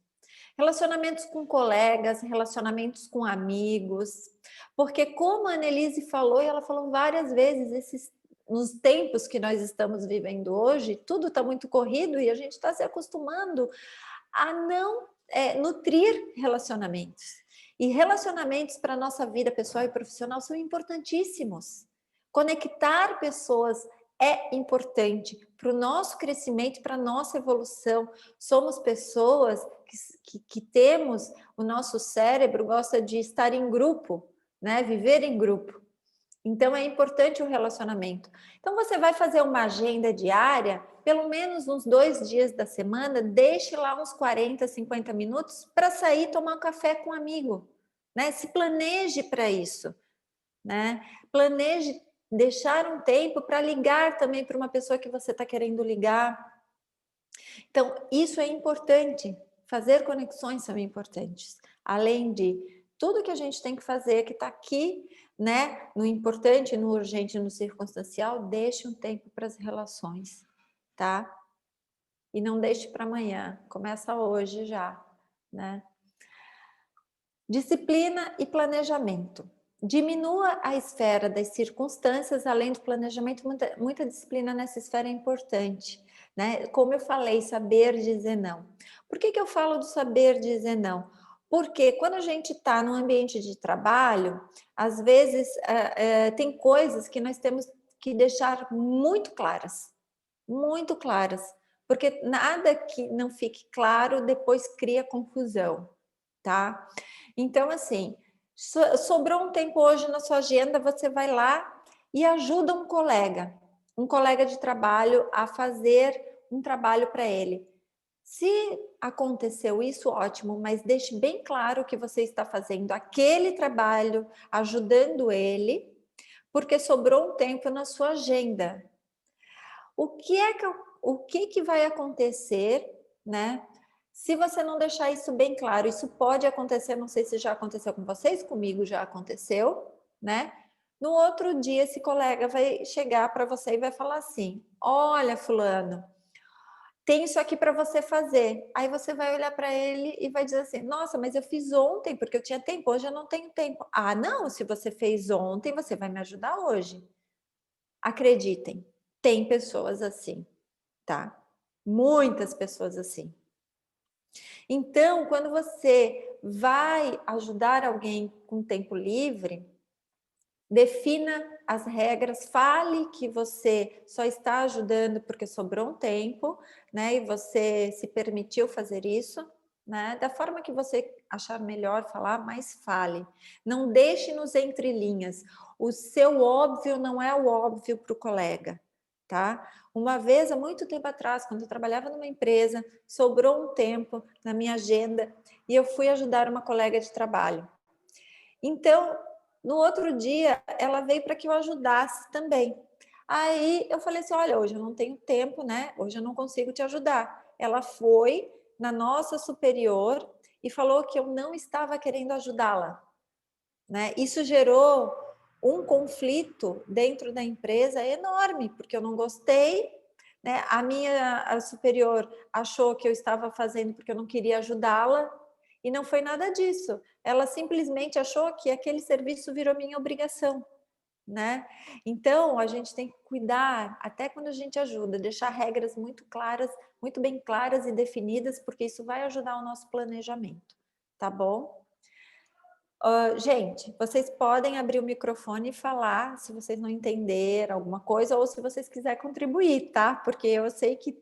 Relacionamentos com colegas, relacionamentos com amigos, porque como a Annelise falou, e ela falou várias vezes, nos tempos que nós estamos vivendo hoje, tudo está muito corrido e a gente está se acostumando a não nutrir relacionamentos. E relacionamentos para a nossa vida pessoal e profissional são importantíssimos. Conectar pessoas é importante para o nosso crescimento, para a nossa evolução. Somos pessoas que temos, o nosso cérebro gosta de estar em grupo, né? Viver em grupo. Então, é importante o relacionamento. Então, você vai fazer uma agenda diária, pelo menos uns 2 dias da semana, deixe lá uns 40, 50 minutos para sair tomar um café com um amigo, né? Se planeje para isso, né? Planeje deixar um tempo para ligar também para uma pessoa que você está querendo ligar. Então, isso é importante. Fazer conexões são importantes. Além de tudo que a gente tem que fazer, que está aqui, né? No importante, no urgente, no circunstancial, deixe um tempo para as relações, tá? E não deixe para amanhã, começa hoje já, né? Disciplina e planejamento. Diminua a esfera das circunstâncias, além do planejamento, muita disciplina nessa esfera é importante, né? Como eu falei, saber dizer não. Por que eu falo do saber dizer não? Porque quando a gente está num ambiente de trabalho, às vezes tem coisas que nós temos que deixar muito claras, porque nada que não fique claro depois cria confusão, tá? Então, assim, sobrou um tempo hoje na sua agenda, você vai lá e ajuda um colega de trabalho a fazer um trabalho para ele. Se aconteceu isso, ótimo, mas deixe bem claro que você está fazendo aquele trabalho, ajudando ele, porque sobrou um tempo na sua agenda. O que vai acontecer, né? Se você não deixar isso bem claro, isso pode acontecer, não sei se já aconteceu com vocês, comigo já aconteceu, né? No outro dia, esse colega vai chegar para você e vai falar assim: olha, fulano, tem isso aqui para você fazer. Aí você vai olhar para ele e vai dizer assim: nossa, mas eu fiz ontem porque eu tinha tempo, hoje eu não tenho tempo. Ah, não, se você fez ontem, você vai me ajudar hoje. Acreditem, tem pessoas assim, tá? Muitas pessoas assim. Então, quando você vai ajudar alguém com tempo livre, defina as regras, fale que você só está ajudando porque sobrou um tempo, né? E você se permitiu fazer isso, né? Da forma que você achar melhor falar, mas fale. Não deixe nos entrelinhas. O seu óbvio não é o óbvio para o colega, tá? Uma vez, há muito tempo atrás, quando eu trabalhava numa empresa, sobrou um tempo na minha agenda e eu fui ajudar uma colega de trabalho. Então, no outro dia, ela veio para que eu ajudasse também. Aí eu falei assim: olha, hoje eu não tenho tempo, né? Hoje eu não consigo te ajudar. Ela foi, na nossa superior e falou que eu não estava querendo ajudá-la, né? Isso gerou um conflito dentro da empresa enorme, porque eu não gostei, né? A superior achou que eu estava fazendo porque eu não queria ajudá-la, e não foi nada disso. Ela simplesmente achou que aquele serviço virou minha obrigação, né? Então, a gente tem que cuidar, até quando a gente ajuda, deixar regras muito claras, muito bem claras e definidas, porque isso vai ajudar o nosso planejamento, tá bom? Gente, vocês podem abrir o microfone e falar se vocês não entenderam alguma coisa ou se vocês quiserem contribuir, tá? Porque eu sei que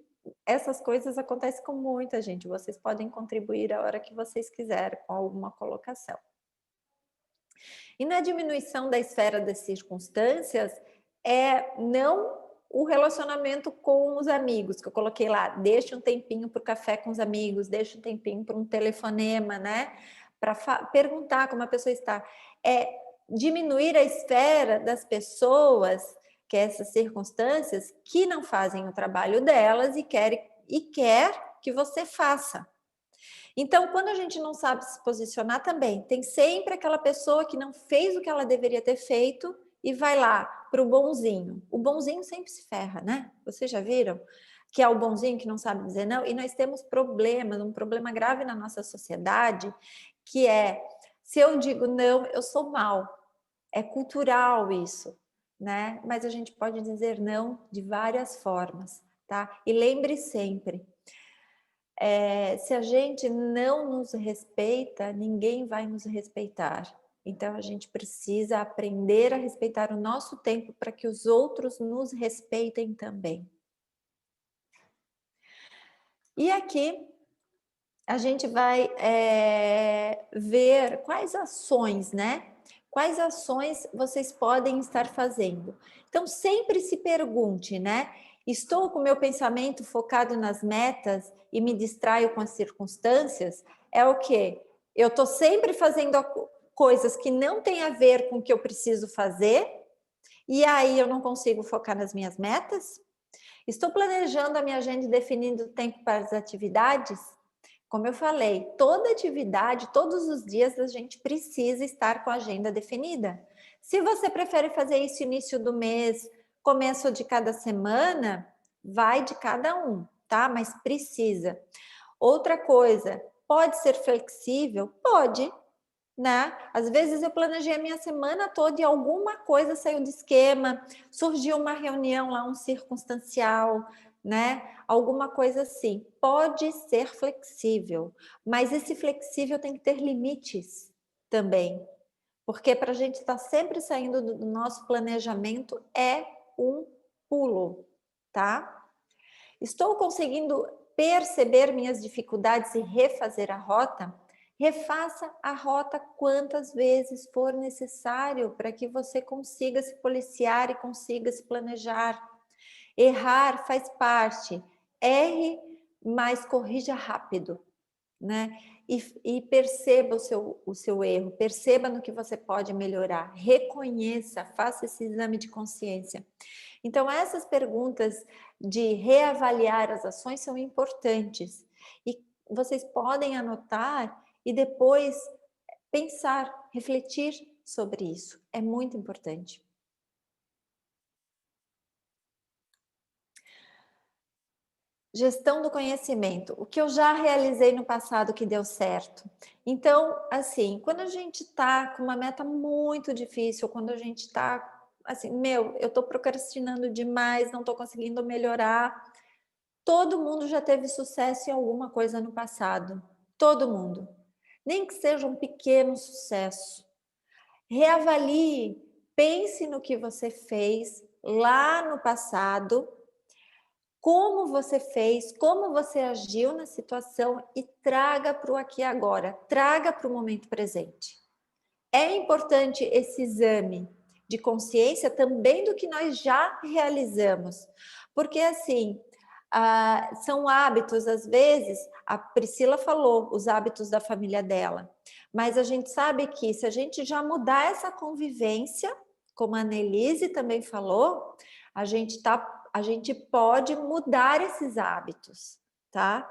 essas coisas acontecem com muita gente. Vocês podem contribuir a hora que vocês quiserem com alguma colocação. E na diminuição da esfera das circunstâncias, não o relacionamento com os amigos, que eu coloquei lá, deixa um tempinho para o café com os amigos, deixa um tempinho para um telefonema, né? Para perguntar como a pessoa está. Diminuir a esfera das pessoas, que é essas circunstâncias, que não fazem o trabalho delas e quer que você faça. Então, quando a gente não sabe se posicionar também, tem sempre aquela pessoa que não fez o que ela deveria ter feito e vai lá para o bonzinho. O bonzinho sempre se ferra, né? Vocês já viram? Que é o bonzinho que não sabe dizer não. E nós temos um problema grave na nossa sociedade, que é, se eu digo não, eu sou mal. É cultural isso, né? Mas a gente pode dizer não de várias formas, tá? E lembre sempre, se a gente não nos respeita, ninguém vai nos respeitar. Então, a gente precisa aprender a respeitar o nosso tempo para que os outros nos respeitem também. E aqui, a gente vai ver quais ações, né? Quais ações vocês podem estar fazendo. Então, sempre se pergunte, né? Estou com o meu pensamento focado nas metas e me distraio com as circunstâncias? É o quê? Eu estou sempre fazendo coisas que não têm a ver com o que eu preciso fazer e aí eu não consigo focar nas minhas metas? Estou planejando a minha agenda e definindo tempo para as atividades? Como eu falei, toda atividade, todos os dias a gente precisa estar com a agenda definida. Se você prefere fazer isso início do mês, começo de cada semana, vai de cada um, tá? Mas precisa. Outra coisa, pode ser flexível? Pode, né? Às vezes eu planejei a minha semana toda e alguma coisa saiu de esquema, surgiu uma reunião lá, um circunstancial, né? Alguma coisa assim. Pode ser flexível, mas esse flexível tem que ter limites também, porque para a gente estar sempre saindo do nosso planejamento é um pulo, tá? Estou conseguindo perceber minhas dificuldades e refazer a rota? Refaça a rota quantas vezes for necessário para que você consiga se policiar e consiga se planejar. Errar faz parte. Erre, mas corrija rápido, né? E perceba o seu erro, perceba no que você pode melhorar, reconheça, faça esse exame de consciência. Então, essas perguntas de reavaliar as ações são importantes e vocês podem anotar e depois pensar, refletir sobre isso. É muito importante. Gestão do conhecimento, o que eu já realizei no passado que deu certo. Então, assim, quando a gente está com uma meta muito difícil, quando a gente está assim, eu estou procrastinando demais, não estou conseguindo melhorar. Todo mundo já teve sucesso em alguma coisa no passado. Todo mundo. Nem que seja um pequeno sucesso. Reavalie, pense no que você fez lá no passado, como você fez, como você agiu na situação e traga para o aqui e agora, traga para o momento presente. É importante esse exame de consciência também do que nós já realizamos, porque assim, são hábitos, às vezes, a Priscila falou, os hábitos da família dela, mas a gente sabe que se a gente já mudar essa convivência, como a Annelise também falou, a gente pode mudar esses hábitos, tá?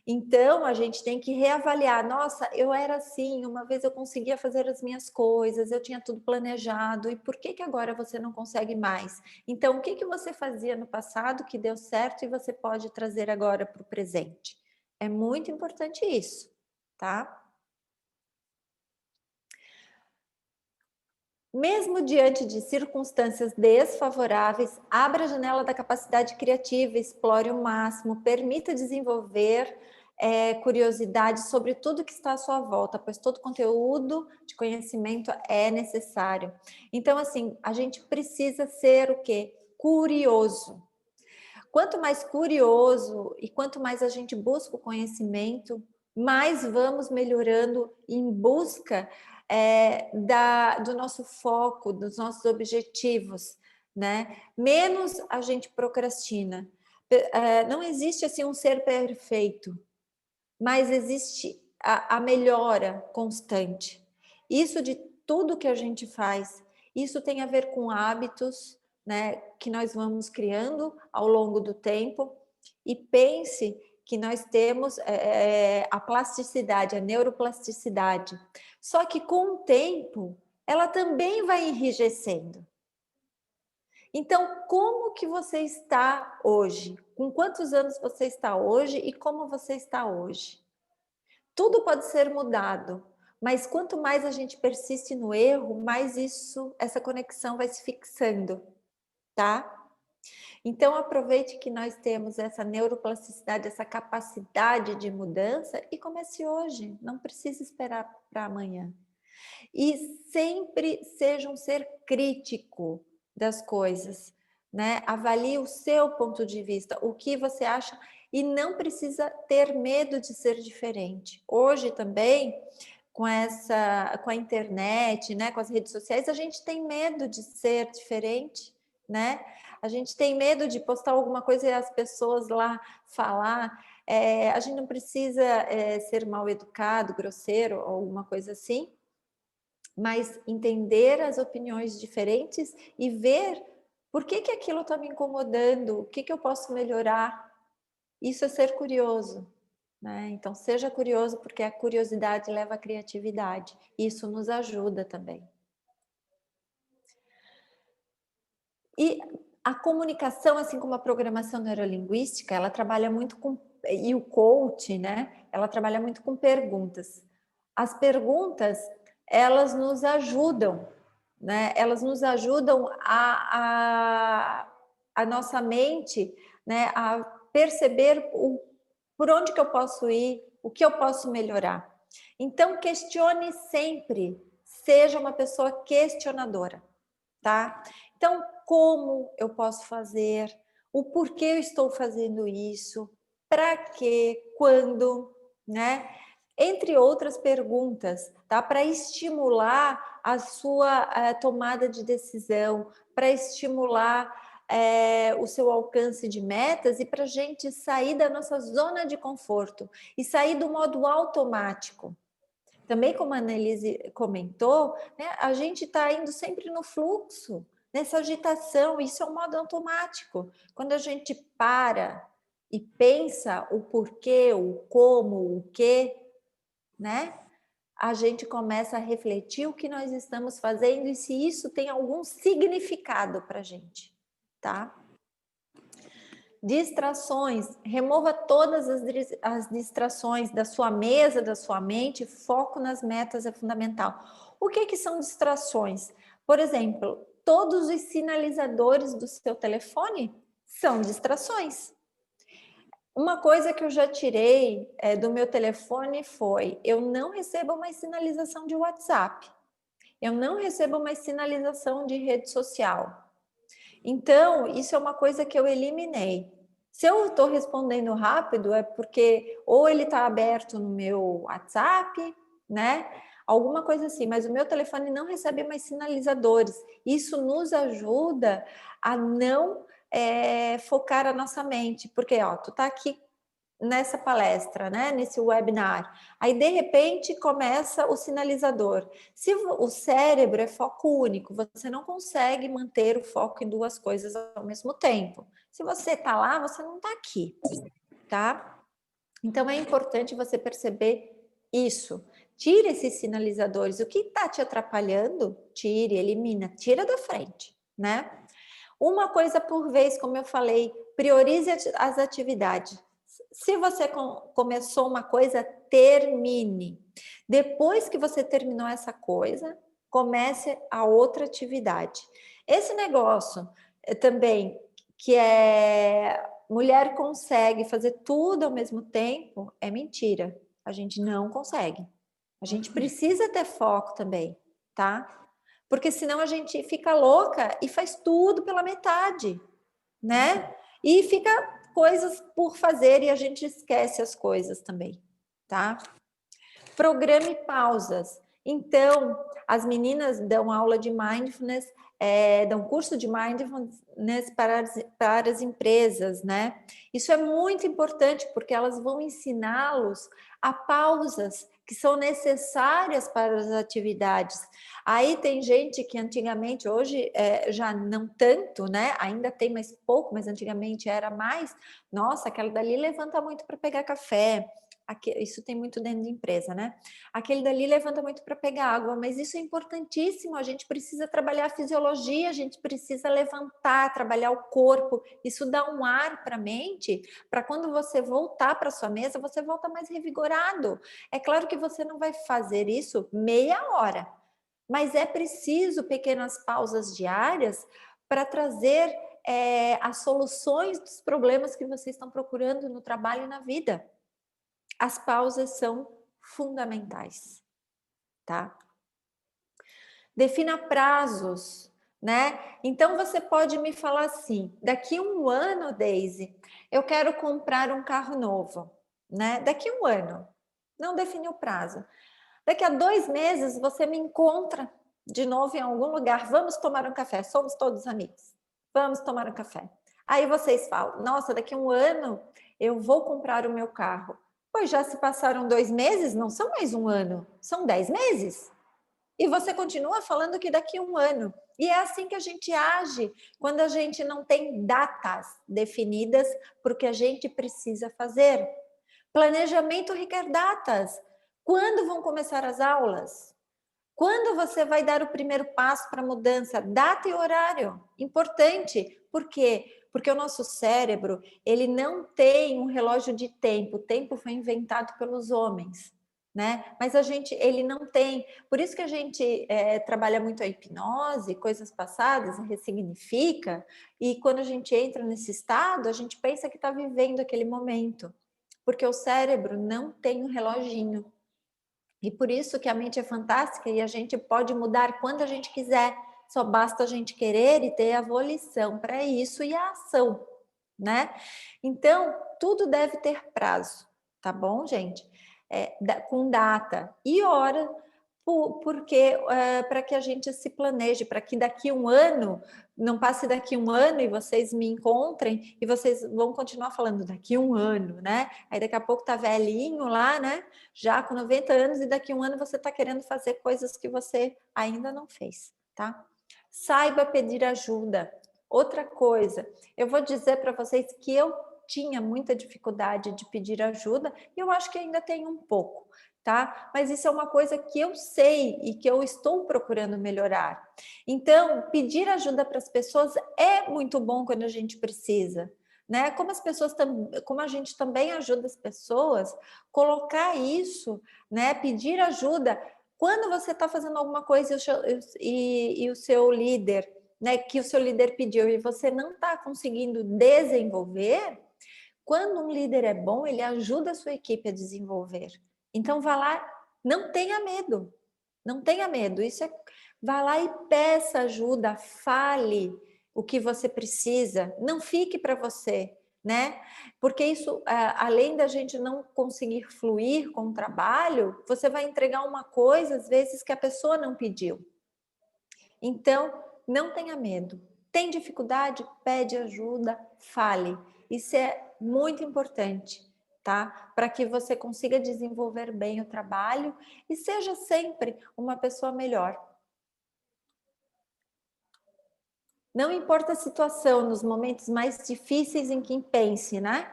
Então, a gente tem que reavaliar. Nossa, eu era assim, uma vez eu conseguia fazer as minhas coisas, eu tinha tudo planejado, e por que que agora você não consegue mais? Então, o que que você fazia no passado que deu certo e você pode trazer agora para o presente? É muito importante isso, tá? Mesmo diante de circunstâncias desfavoráveis, abra a janela da capacidade criativa, explore o máximo, permita desenvolver curiosidade sobre tudo que está à sua volta, pois todo conteúdo de conhecimento é necessário. Então, assim, a gente precisa ser o quê? Curioso. Quanto mais curioso e quanto mais a gente busca o conhecimento, mais vamos melhorando em busca do nosso foco, dos nossos objetivos, né? Menos a gente procrastina. Não existe assim um ser perfeito, mas existe a melhora constante. Isso de tudo que a gente faz, isso tem a ver com hábitos, né, que nós vamos criando ao longo do tempo. E pense que nós temos a plasticidade, a neuroplasticidade. Só que com o tempo, ela também vai enrijecendo. Então, como que você está hoje? Com quantos anos você está hoje e como você está hoje? Tudo pode ser mudado, mas quanto mais a gente persiste no erro, mais essa conexão vai se fixando, tá? Então, aproveite que nós temos essa neuroplasticidade, essa capacidade de mudança e comece hoje, não precisa esperar para amanhã. E sempre seja um ser crítico das coisas, né? Avalie o seu ponto de vista, o que você acha, e não precisa ter medo de ser diferente. Hoje também, com a internet, né, com as redes sociais, a gente tem medo de ser diferente, né? A gente tem medo de postar alguma coisa e as pessoas lá falar. A gente não precisa ser mal educado, grosseiro ou alguma coisa assim, mas entender as opiniões diferentes e ver por que que aquilo está me incomodando, o que que eu posso melhorar. Isso é ser curioso, né? Então, seja curioso, porque a curiosidade leva à criatividade. Isso nos ajuda também. E a comunicação, assim como a programação neurolinguística, ela trabalha muito com... E o coach, né? Ela trabalha muito com perguntas. As perguntas, elas nos ajudam, né? Elas nos ajudam a nossa mente, né? A perceber por onde que eu posso ir, o que eu posso melhorar. Então, questione sempre, seja uma pessoa questionadora, tá? Então, como eu posso fazer? O porquê eu estou fazendo isso? Para quê? Quando? Né? Entre outras perguntas, tá? Para estimular a sua tomada de decisão, para estimular o seu alcance de metas e para a gente sair da nossa zona de conforto e sair do modo automático. Também, como a Annelise comentou, né, a gente está indo sempre no fluxo, nessa agitação, isso é um modo automático. Quando a gente para e pensa o porquê, o como, o quê, né? A gente começa a refletir o que nós estamos fazendo e se isso tem algum significado para a gente, tá? Distrações, remova todas as distrações da sua mesa, da sua mente, foco nas metas é fundamental. O que são distrações? Por exemplo, todos os sinalizadores do seu telefone são distrações. Uma coisa que eu já tirei do meu telefone foi: eu não recebo mais sinalização de WhatsApp, eu não recebo mais sinalização de rede social. Então, isso é uma coisa que eu eliminei. Se eu estou respondendo rápido, é porque ou ele está aberto no meu WhatsApp, né? Alguma coisa assim, mas o meu telefone não recebe mais sinalizadores. Isso nos ajuda a não focar a nossa mente, porque ó, tu tá aqui nessa palestra, né, nesse webinar, aí de repente começa o sinalizador. Se o cérebro é foco único, você não consegue manter o foco em duas coisas ao mesmo tempo. Se você tá lá, você não tá aqui, tá? Então, é importante você perceber isso. Tire esses sinalizadores. O que está te atrapalhando, tire, elimina, tira da frente, né? Uma coisa por vez, como eu falei, priorize as atividades. Se você começou uma coisa, termine. Depois que você terminou essa coisa, comece a outra atividade. Esse negócio também, que é mulher consegue fazer tudo ao mesmo tempo, é mentira. A gente não consegue. A gente precisa ter foco também, tá? Porque senão a gente fica louca e faz tudo pela metade, né? E fica coisas por fazer e a gente esquece as coisas também, tá? Programe pausas. Então, as meninas dão aula de mindfulness, dão curso de mindfulness para as empresas, né? Isso é muito importante porque elas vão ensiná-los a pausas que são necessárias para as atividades. Aí tem gente que antigamente, hoje já não tanto, né? Ainda tem mais pouco, mas antigamente era mais. Nossa, aquela dali levanta muito para pegar café. Isso tem muito dentro de empresa, né? Aquele dali levanta muito para pegar água, mas isso é importantíssimo. A gente precisa trabalhar a fisiologia, a gente precisa levantar, trabalhar o corpo. Isso dá um ar para a mente, para quando você voltar para sua mesa, você volta mais revigorado. É claro que você não vai fazer isso meia hora, mas é preciso pequenas pausas diárias para trazer as soluções dos problemas que vocês estão procurando no trabalho e na vida. As pausas são fundamentais, tá? Defina prazos, né? Então você pode me falar assim: daqui um ano, Daisy, eu quero comprar um carro novo, né? Daqui um ano, não define o prazo. Daqui a 2 meses você me encontra de novo em algum lugar. Vamos tomar um café. Somos todos amigos. Vamos tomar um café. Aí vocês falam: nossa, daqui a um ano eu vou comprar o meu carro. Pois já se passaram 2 meses, não são mais um ano, são 10 meses. E você continua falando que daqui a um ano. E é assim que a gente age quando a gente não tem datas definidas para o que a gente precisa fazer. Planejamento requer datas. Quando vão começar as aulas? Quando você vai dar o primeiro passo para a mudança? Data e horário. Importante. Por quê? Porque o nosso cérebro, ele não tem um relógio de tempo. O tempo foi inventado pelos homens, né? Mas ele não tem. Por isso que a gente trabalha muito a hipnose, coisas passadas, ressignifica. E quando a gente entra nesse estado, a gente pensa que está vivendo aquele momento. Porque o cérebro não tem um reloginho. E por isso que a mente é fantástica e a gente pode mudar quando a gente quiser. Só basta a gente querer e ter a volição para isso e a ação, né? Então, tudo deve ter prazo, tá bom, gente? Com data e hora, porque para que a gente se planeje, para que daqui um ano, não passe daqui um ano e vocês me encontrem e vocês vão continuar falando daqui um ano, né? Aí daqui a pouco tá velhinho lá, né? Já com 90 anos e daqui um ano você tá querendo fazer coisas que você ainda não fez, tá? Saiba pedir ajuda. Outra coisa, eu vou dizer para vocês que eu tinha muita dificuldade de pedir ajuda e eu acho que ainda tenho um pouco, tá? Mas isso é uma coisa que eu sei e que eu estou procurando melhorar. Então, pedir ajuda para as pessoas é muito bom quando a gente precisa, né? Como a gente também ajuda as pessoas, colocar isso, né? Pedir ajuda quando você está fazendo alguma coisa e o seu líder, né? Que o seu líder pediu e você não está conseguindo desenvolver. Quando um líder é bom, ele ajuda a sua equipe a desenvolver. Então, vá lá, não tenha medo. Não tenha medo. Vá lá e peça ajuda, fale o que você precisa. Não fique para você, né? Porque isso, além da gente não conseguir fluir com o trabalho, você vai entregar uma coisa, às vezes, que a pessoa não pediu. Então, não tenha medo. Tem dificuldade? Pede ajuda, fale. Isso é muito importante, tá? Para que você consiga desenvolver bem o trabalho e seja sempre uma pessoa melhor. Não importa a situação, nos momentos mais difíceis em que pense, né?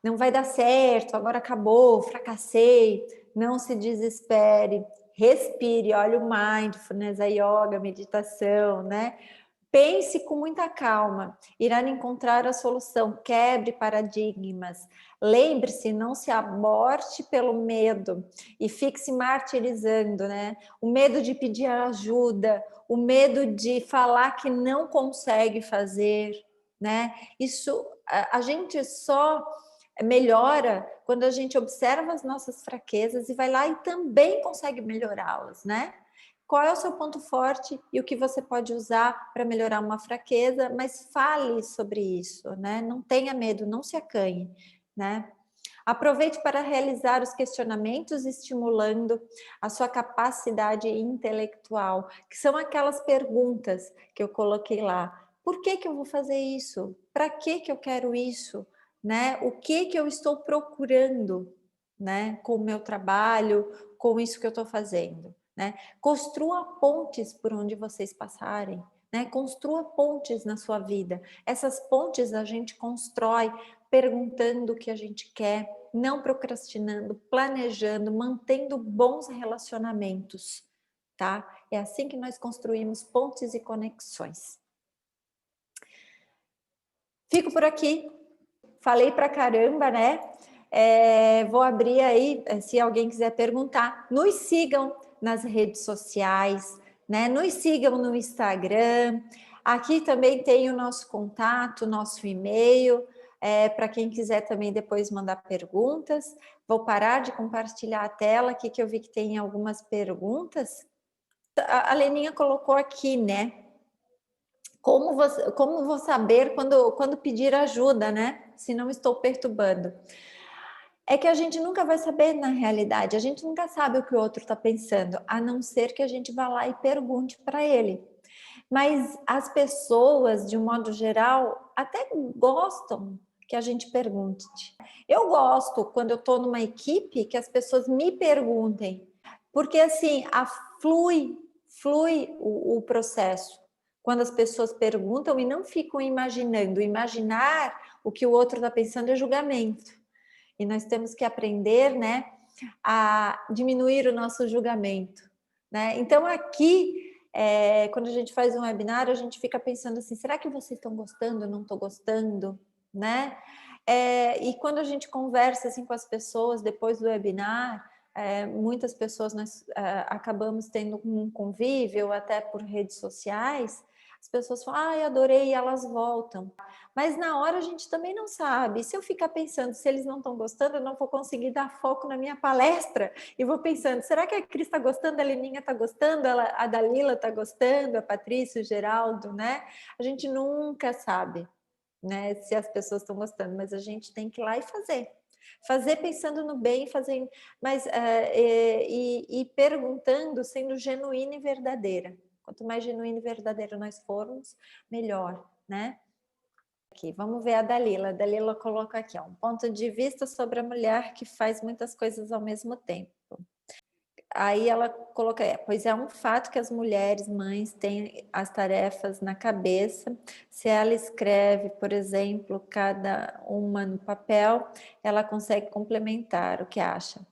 não vai dar certo, agora acabou, fracassei. Não se desespere, respire, olha o mindfulness, a yoga, a meditação, né? Pense com muita calma, irá encontrar a solução, quebre paradigmas. Lembre-se, não se aborte pelo medo e fique se martirizando, né? O medo de pedir ajuda, o medo de falar que não consegue fazer, né? Isso a gente só melhora quando a gente observa as nossas fraquezas e vai lá e também consegue melhorá-las, né? Qual é o seu ponto forte e o que você pode usar para melhorar uma fraqueza, mas fale sobre isso, né? Não tenha medo, não se acanhe, né? Aproveite para realizar os questionamentos, estimulando a sua capacidade intelectual, que são aquelas perguntas que eu coloquei lá. Por que eu vou fazer isso? Para que eu quero isso? Né? O que eu estou procurando, né? Com o meu trabalho, com isso que eu estou fazendo, né? Construa pontes por onde vocês passarem, né? Construa pontes na sua vida. Essas pontes a gente constrói perguntando o que a gente quer, não procrastinando, planejando, mantendo bons relacionamentos, tá? É assim que nós construímos pontes e conexões. Fico por aqui. Falei pra caramba, né? Vou abrir aí, se alguém quiser perguntar. Nos sigam nas redes sociais, né? Nos sigam no Instagram. Aqui também tem o nosso contato, nosso e-mail, para quem quiser também depois mandar perguntas. Vou parar de compartilhar a tela aqui, que eu vi que tem algumas perguntas. A Leninha colocou aqui, né? Como vou saber quando pedir ajuda, né? Se não estou perturbando. É que a gente nunca vai saber na realidade, a gente nunca sabe o que o outro está pensando, a não ser que a gente vá lá e pergunte para ele. Mas as pessoas, de um modo geral, até gostam que a gente pergunte. Eu gosto, quando eu estou numa equipe, que as pessoas me perguntem, porque assim, flui o processo. Quando as pessoas perguntam e não ficam imaginando. Imaginar o que o outro está pensando é julgamento. E nós temos que aprender, né, a diminuir o nosso julgamento, né? Então, aqui, quando a gente faz um webinar, a gente fica pensando assim, será que vocês estão gostando? Eu não estou gostando, né? E quando a gente conversa assim com as pessoas depois do webinar, muitas pessoas nós acabamos tendo um convívio, até por redes sociais, as pessoas falam, ai, adorei, e elas voltam. Mas na hora a gente também não sabe. Se eu ficar pensando, se eles não estão gostando, eu não vou conseguir dar foco na minha palestra. E vou pensando, será que a Cris está gostando, a Leninha está gostando, a Dalila está gostando, a Patrícia, o Geraldo, né? A gente nunca sabe, né, se as pessoas estão gostando, mas a gente tem que ir lá e fazer. Fazer pensando no bem, fazer, mas e perguntando, sendo genuína e verdadeira. Quanto mais genuína e verdadeira nós formos, melhor, né? Aqui, vamos ver a Dalila. A Dalila coloca aqui, ó, um ponto de vista sobre a mulher que faz muitas coisas ao mesmo tempo. Aí ela coloca, pois é um fato que as mulheres mães têm as tarefas na cabeça. Se ela escreve, por exemplo, cada uma no papel, ela consegue complementar. O que acha?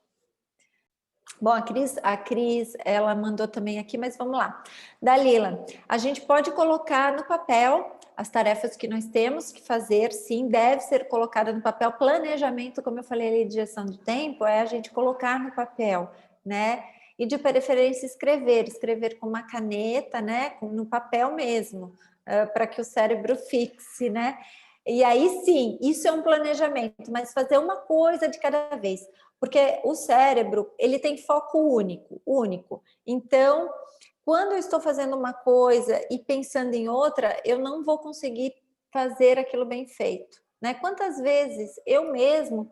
Bom, a Cris, ela mandou também aqui, mas vamos lá. Dalila, a gente pode colocar no papel as tarefas que nós temos que fazer, sim, deve ser colocada no papel. Planejamento, como eu falei ali, de gestão de tempo, é a gente colocar no papel, né? E de preferência escrever com uma caneta, né? No papel mesmo, para que o cérebro fixe, né? E aí sim, isso é um planejamento, mas fazer uma coisa de cada vez. Porque o cérebro, ele tem foco único. Então, quando eu estou fazendo uma coisa e pensando em outra, eu não vou conseguir fazer aquilo bem feito, né? Quantas vezes eu mesmo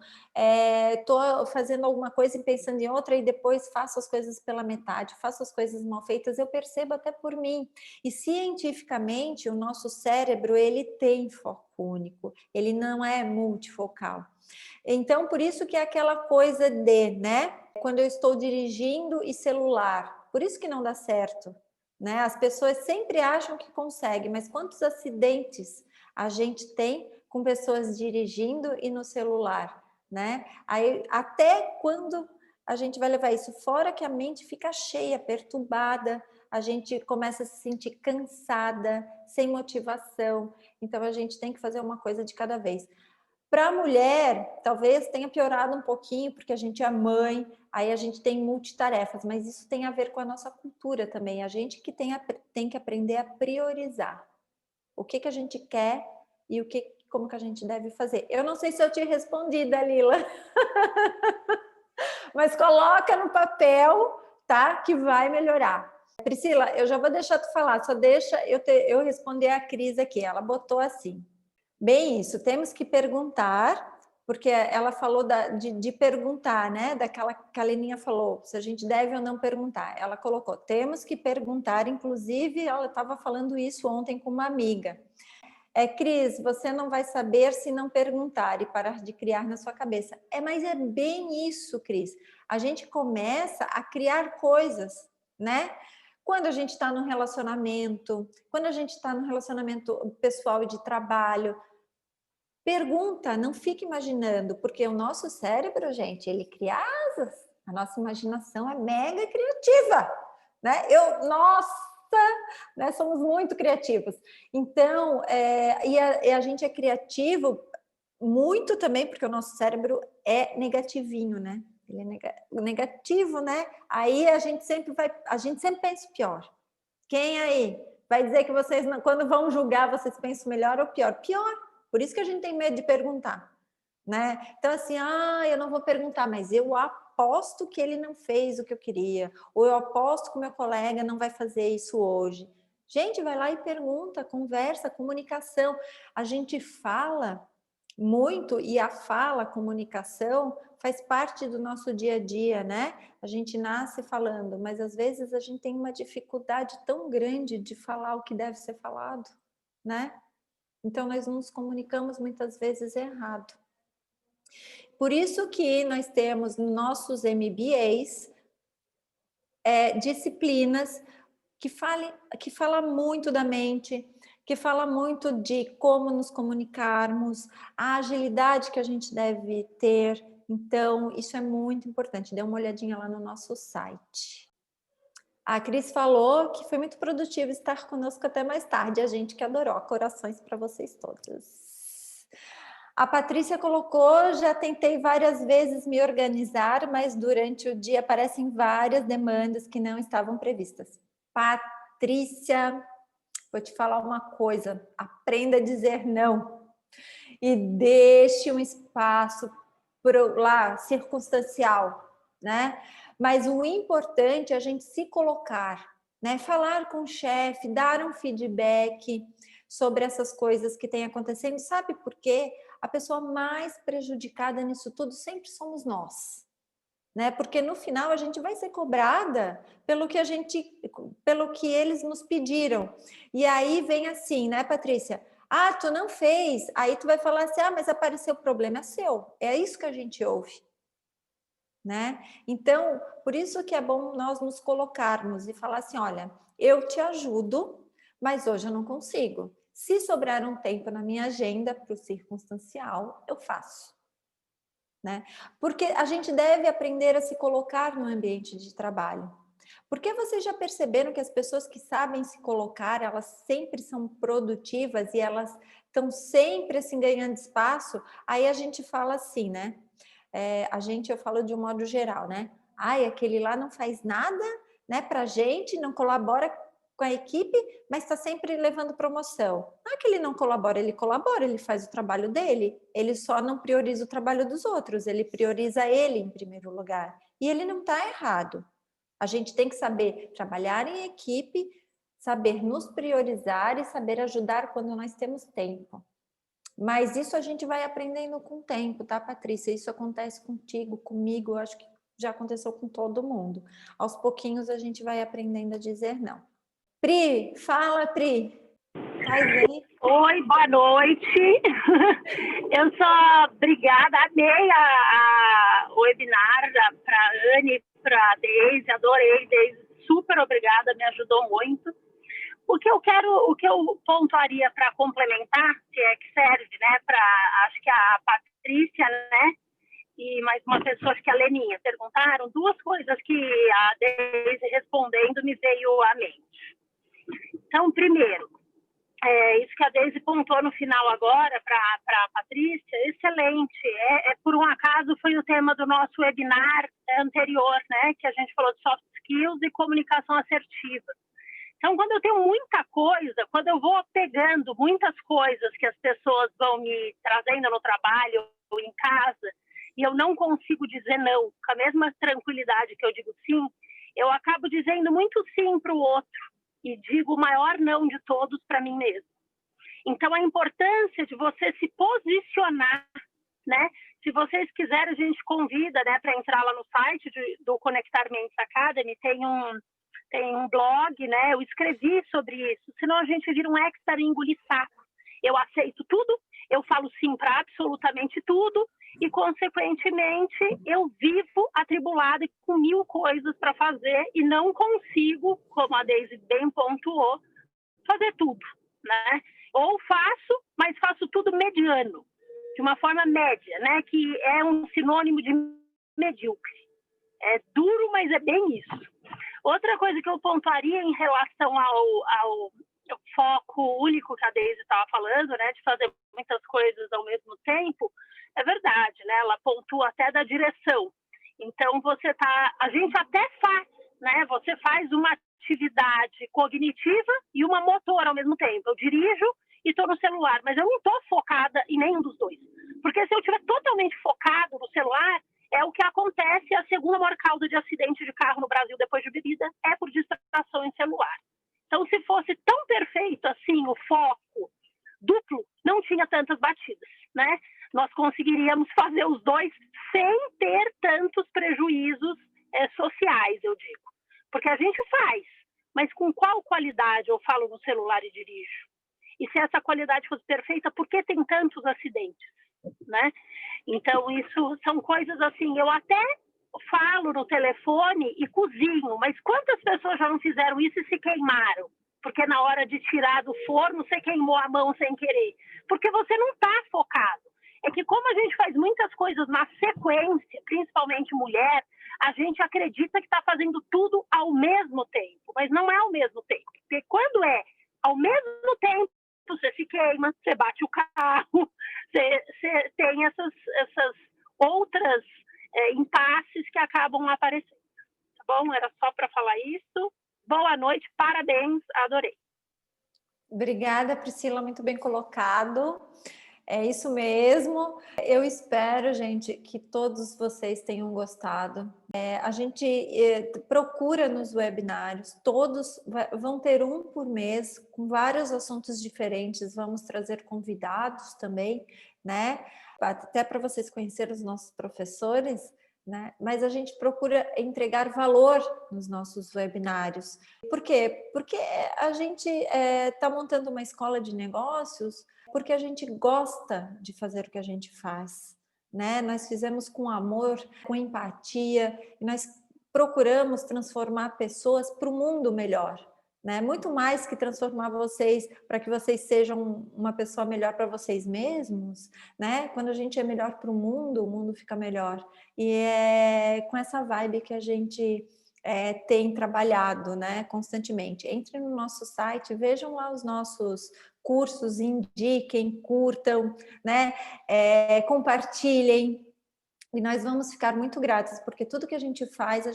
estou fazendo alguma coisa e pensando em outra e depois faço as coisas pela metade, faço as coisas mal feitas, eu percebo até por mim. E cientificamente, o nosso cérebro, ele tem foco único, ele não é multifocal. Então, por isso que é aquela coisa de, né? Quando eu estou dirigindo e celular, por isso que não dá certo, né? As pessoas sempre acham que conseguem, mas quantos acidentes a gente tem com pessoas dirigindo e no celular, né? Aí, até quando a gente vai levar isso? Fora que a mente fica cheia, perturbada, a gente começa a se sentir cansada, sem motivação. Então, a gente tem que fazer uma coisa de cada vez. Para a mulher, talvez tenha piorado um pouquinho, porque a gente é mãe, aí a gente tem multitarefas, mas isso tem a ver com a nossa cultura também. A gente que tem que aprender a priorizar o que a gente quer e como que a gente deve fazer. Eu não sei se eu te respondi, Dalila, mas coloca no papel, tá? Que vai melhorar. Priscila, eu já vou deixar tu falar, só deixa eu responder a Cris aqui. Ela botou assim: bem isso, temos que perguntar, porque ela falou de perguntar, né? Daquela que a Leninha falou, se a gente deve ou não perguntar. Ela colocou, temos que perguntar, inclusive ela estava falando isso ontem com uma amiga. Cris, você não vai saber se não perguntar e parar de criar na sua cabeça. Mas é bem isso, Cris. A gente começa a criar coisas, né? Quando a gente está no relacionamento, quando a gente está no relacionamento pessoal e de trabalho, pergunta, não fique imaginando, porque o nosso cérebro, gente, ele cria asas. A nossa imaginação é mega criativa, né? Nossa, né? Somos muito criativos. Então, a gente é criativo muito também, porque o nosso cérebro é negativinho, né? Ele é negativo, né? Aí a gente sempre pensa o pior. Quem aí vai dizer que vocês, quando vão julgar, vocês pensam melhor ou pior? Pior. Por isso que a gente tem medo de perguntar, né? Então, assim, eu não vou perguntar, mas eu aposto que ele não fez o que eu queria, ou eu aposto que o meu colega não vai fazer isso hoje. Gente, vai lá e pergunta, conversa, comunicação. A gente fala muito e a comunicação, faz parte do nosso dia a dia, né? A gente nasce falando, mas às vezes a gente tem uma dificuldade tão grande de falar o que deve ser falado, né? Então, nós nos comunicamos muitas vezes errado. Por isso que nós temos nossos MBAs, disciplinas que fala muito da mente, que fala muito de como nos comunicarmos, a agilidade que a gente deve ter. Então, isso é muito importante. Dê uma olhadinha lá no nosso site. A Cris falou que foi muito produtivo estar conosco até mais tarde. A gente que adorou. Corações para vocês todos. A Patrícia colocou, já tentei várias vezes me organizar, mas durante o dia aparecem várias demandas que não estavam previstas. Patrícia, vou te falar uma coisa, aprenda a dizer não e deixe um espaço lá circunstancial, né? Mas o importante é a gente se colocar, né? Falar com o chefe, dar um feedback sobre essas coisas que têm acontecendo. Sabe por quê? A pessoa mais prejudicada nisso tudo sempre somos nós, né? Porque no final a gente vai ser cobrada pelo que eles nos pediram. E aí vem assim, né, Patrícia? Tu não fez. Aí tu vai falar assim: mas apareceu o problema, é seu. É isso que a gente ouve, né? Então, por isso que é bom nós nos colocarmos e falar assim: olha, eu te ajudo, mas hoje eu não consigo. Se sobrar um tempo na minha agenda para o circunstancial, eu faço. Né? Porque a gente deve aprender a se colocar no ambiente de trabalho. Porque vocês já perceberam que as pessoas que sabem se colocar, elas sempre são produtivas e elas estão sempre assim ganhando espaço? Aí a gente fala assim, né? Eu falo de um modo geral, né? Aquele lá não faz nada, né, pra gente, não colabora com a equipe, mas está sempre levando promoção. Não é que ele não colabora, ele faz o trabalho dele, ele só não prioriza o trabalho dos outros, ele prioriza ele em primeiro lugar. E ele não está errado. A gente tem que saber trabalhar em equipe, saber nos priorizar e saber ajudar quando nós temos tempo. Mas isso a gente vai aprendendo com o tempo, tá, Patrícia? Isso acontece contigo, comigo, eu acho que já aconteceu com todo mundo. Aos pouquinhos a gente vai aprendendo a dizer não. Pri, fala, Pri. Faz aí. Oi, boa noite. Eu só, obrigada, amei o webinar para a Anne, para a Deise, adorei, Deise, super obrigada, me ajudou muito. O que eu pontuaria para complementar, se é que serve, né, acho que a Patrícia, né, e mais uma pessoa, acho que a Leninha, perguntaram duas coisas que a Deise respondendo me veio à mente. Então, primeiro, isso que a Deise pontuou no final agora para a Patrícia, excelente. Por um acaso, foi o tema do nosso webinar anterior, né, que a gente falou de soft skills e comunicação assertiva. Então, quando eu tenho muita coisa, quando eu vou pegando muitas coisas que as pessoas vão me trazendo no trabalho ou em casa, e eu não consigo dizer não, com a mesma tranquilidade que eu digo sim, eu acabo dizendo muito sim para o outro, e digo o maior não de todos para mim mesmo. Então, a importância de você se posicionar, né? Se vocês quiserem, a gente convida, né, para entrar lá no site do Conectar Mentes Academy, tem um blog, né? Eu escrevi sobre isso, senão a gente vira um expert em engolir saco. Eu aceito tudo, eu falo sim para absolutamente tudo, e, consequentemente, eu vivo atribulada e com 1000 coisas para fazer e não consigo, como a Deise bem pontuou, fazer tudo, né? Ou faço, mas faço tudo mediano, de uma forma média, né? Que é um sinônimo de medíocre. É duro, mas é bem isso. Outra coisa que eu pontuaria em relação ao foco único que a Deise estava falando, né? De fazer muitas coisas ao mesmo tempo, é verdade, né? Ela pontua até da direção. Então, a gente até faz, né? Você faz uma atividade cognitiva e uma motora ao mesmo tempo. Eu dirijo e estou no celular, mas eu não estou focada em nenhum dos dois. Porque se eu estiver totalmente focado no celular, é o que acontece, a segunda maior causa de acidente de carro no Brasil depois de bebida é por distração em celular. Então, se fosse tão perfeito assim o foco duplo, não tinha tantas batidas, né? Nós conseguiríamos fazer os dois sem ter tantos prejuízos sociais, eu digo. Porque a gente faz, mas com qual qualidade eu falo no celular e dirijo? E se essa qualidade fosse perfeita, por que tem tantos acidentes, né? Então, isso são coisas assim, eu até falo no telefone e cozinho, mas quantas pessoas já não fizeram isso e se queimaram? Porque na hora de tirar do forno, você queimou a mão sem querer. Porque você não está focado. É que como a gente faz muitas coisas na sequência, principalmente mulher, a gente acredita que está fazendo tudo ao mesmo tempo, mas não é ao mesmo tempo. Porque quando é ao mesmo tempo, você se queima, você bate o carro, você tem essas outras impasses que acabam aparecendo. Tá bom? Era só para falar isso. Boa noite, parabéns, adorei. Obrigada, Priscila, muito bem colocado. É isso mesmo. Eu espero, gente, que todos vocês tenham gostado. A gente procura nos webinários, todos vão ter um por mês, com vários assuntos diferentes. Vamos trazer convidados também, né? Até para vocês conhecerem os nossos professores, né? Mas a gente procura entregar valor nos nossos webinários. Por quê? Porque a gente está montando uma escola de negócios porque a gente gosta de fazer o que a gente faz, né? Nós fizemos com amor, com empatia, e nós procuramos transformar pessoas para o mundo melhor, né? Muito mais que transformar vocês para que vocês sejam uma pessoa melhor para vocês mesmos, né? Quando a gente é melhor para o mundo fica melhor. E é com essa vibe que a gente tem trabalhado, né, constantemente. Entrem no nosso site, vejam lá os nossos cursos, indiquem, curtam, né, compartilhem, e nós vamos ficar muito gratos, porque tudo que a gente faz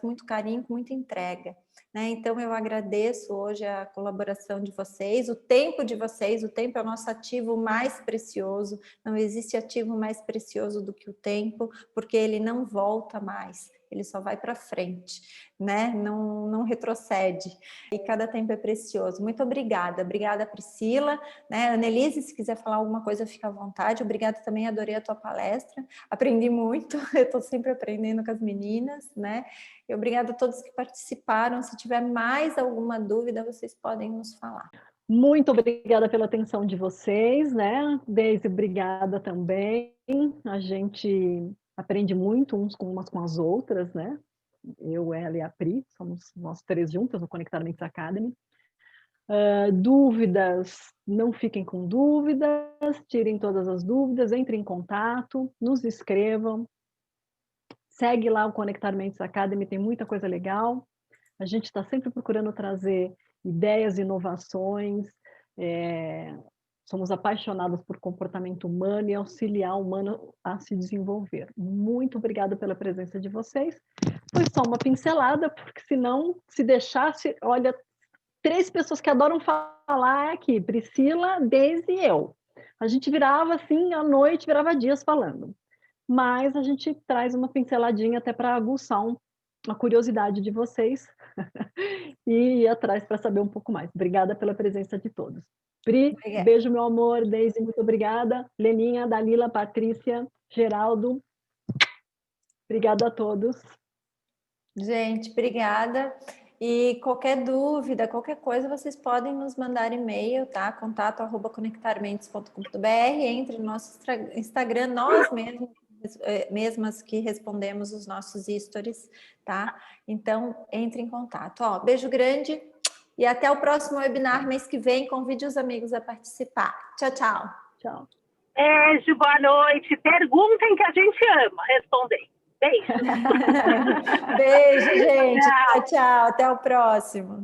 com muito carinho, com muita entrega, né? Então eu agradeço hoje a colaboração de vocês, o tempo de vocês. O tempo é o nosso ativo mais precioso, não existe ativo mais precioso do que o tempo, porque ele não volta mais, ele só vai para frente, né? Não retrocede, e cada tempo é precioso. Muito obrigada, Priscila, né? Annelise, se quiser falar alguma coisa, fica à vontade. Obrigada também, adorei a tua palestra, aprendi muito, eu estou sempre aprendendo com as meninas, né? E obrigada a todos que participaram. Se tiver mais alguma dúvida, vocês podem nos falar. Muito obrigada pela atenção de vocês, né? Deise, obrigada também. A gente aprende muito umas com as outras, né? Eu, ela e a Pri, somos nós três juntas no Conectar Mentes Academy. Dúvidas, não fiquem com dúvidas, tirem todas as dúvidas, entrem em contato, nos escrevam, Segue lá o Conectar Mentes Academy, tem muita coisa legal. A gente está sempre procurando trazer ideias, inovações. Somos apaixonados por comportamento humano e auxiliar o humano a se desenvolver. Muito obrigada pela presença de vocês. Foi só uma pincelada, porque senão, se deixasse, olha, 3 pessoas que adoram falar aqui, Priscila, Deise e eu. A gente virava assim, à noite, virava dias falando. Mas a gente traz uma pinceladinha até para aguçar a curiosidade de vocês e ir atrás para saber um pouco mais. Obrigada pela presença de todos. Pri, Obrigada. Beijo, meu amor. Deise, muito obrigada. Leninha, Dalila, Patrícia, Geraldo. Obrigada a todos. Gente, obrigada. E qualquer dúvida, qualquer coisa, vocês podem nos mandar e-mail, tá? contato@conectarmentes.com.br. Entre no nosso Instagram, nós mesmas que respondemos os nossos stories, tá? Então, entre em contato. Ó, beijo grande e até o próximo webinar mês que vem. Convide os amigos a participar. Tchau, tchau. Tchau. Beijo, boa noite. Perguntem que a gente ama responder. Beijo. Beijo, gente. Tchau, tchau. Até o próximo.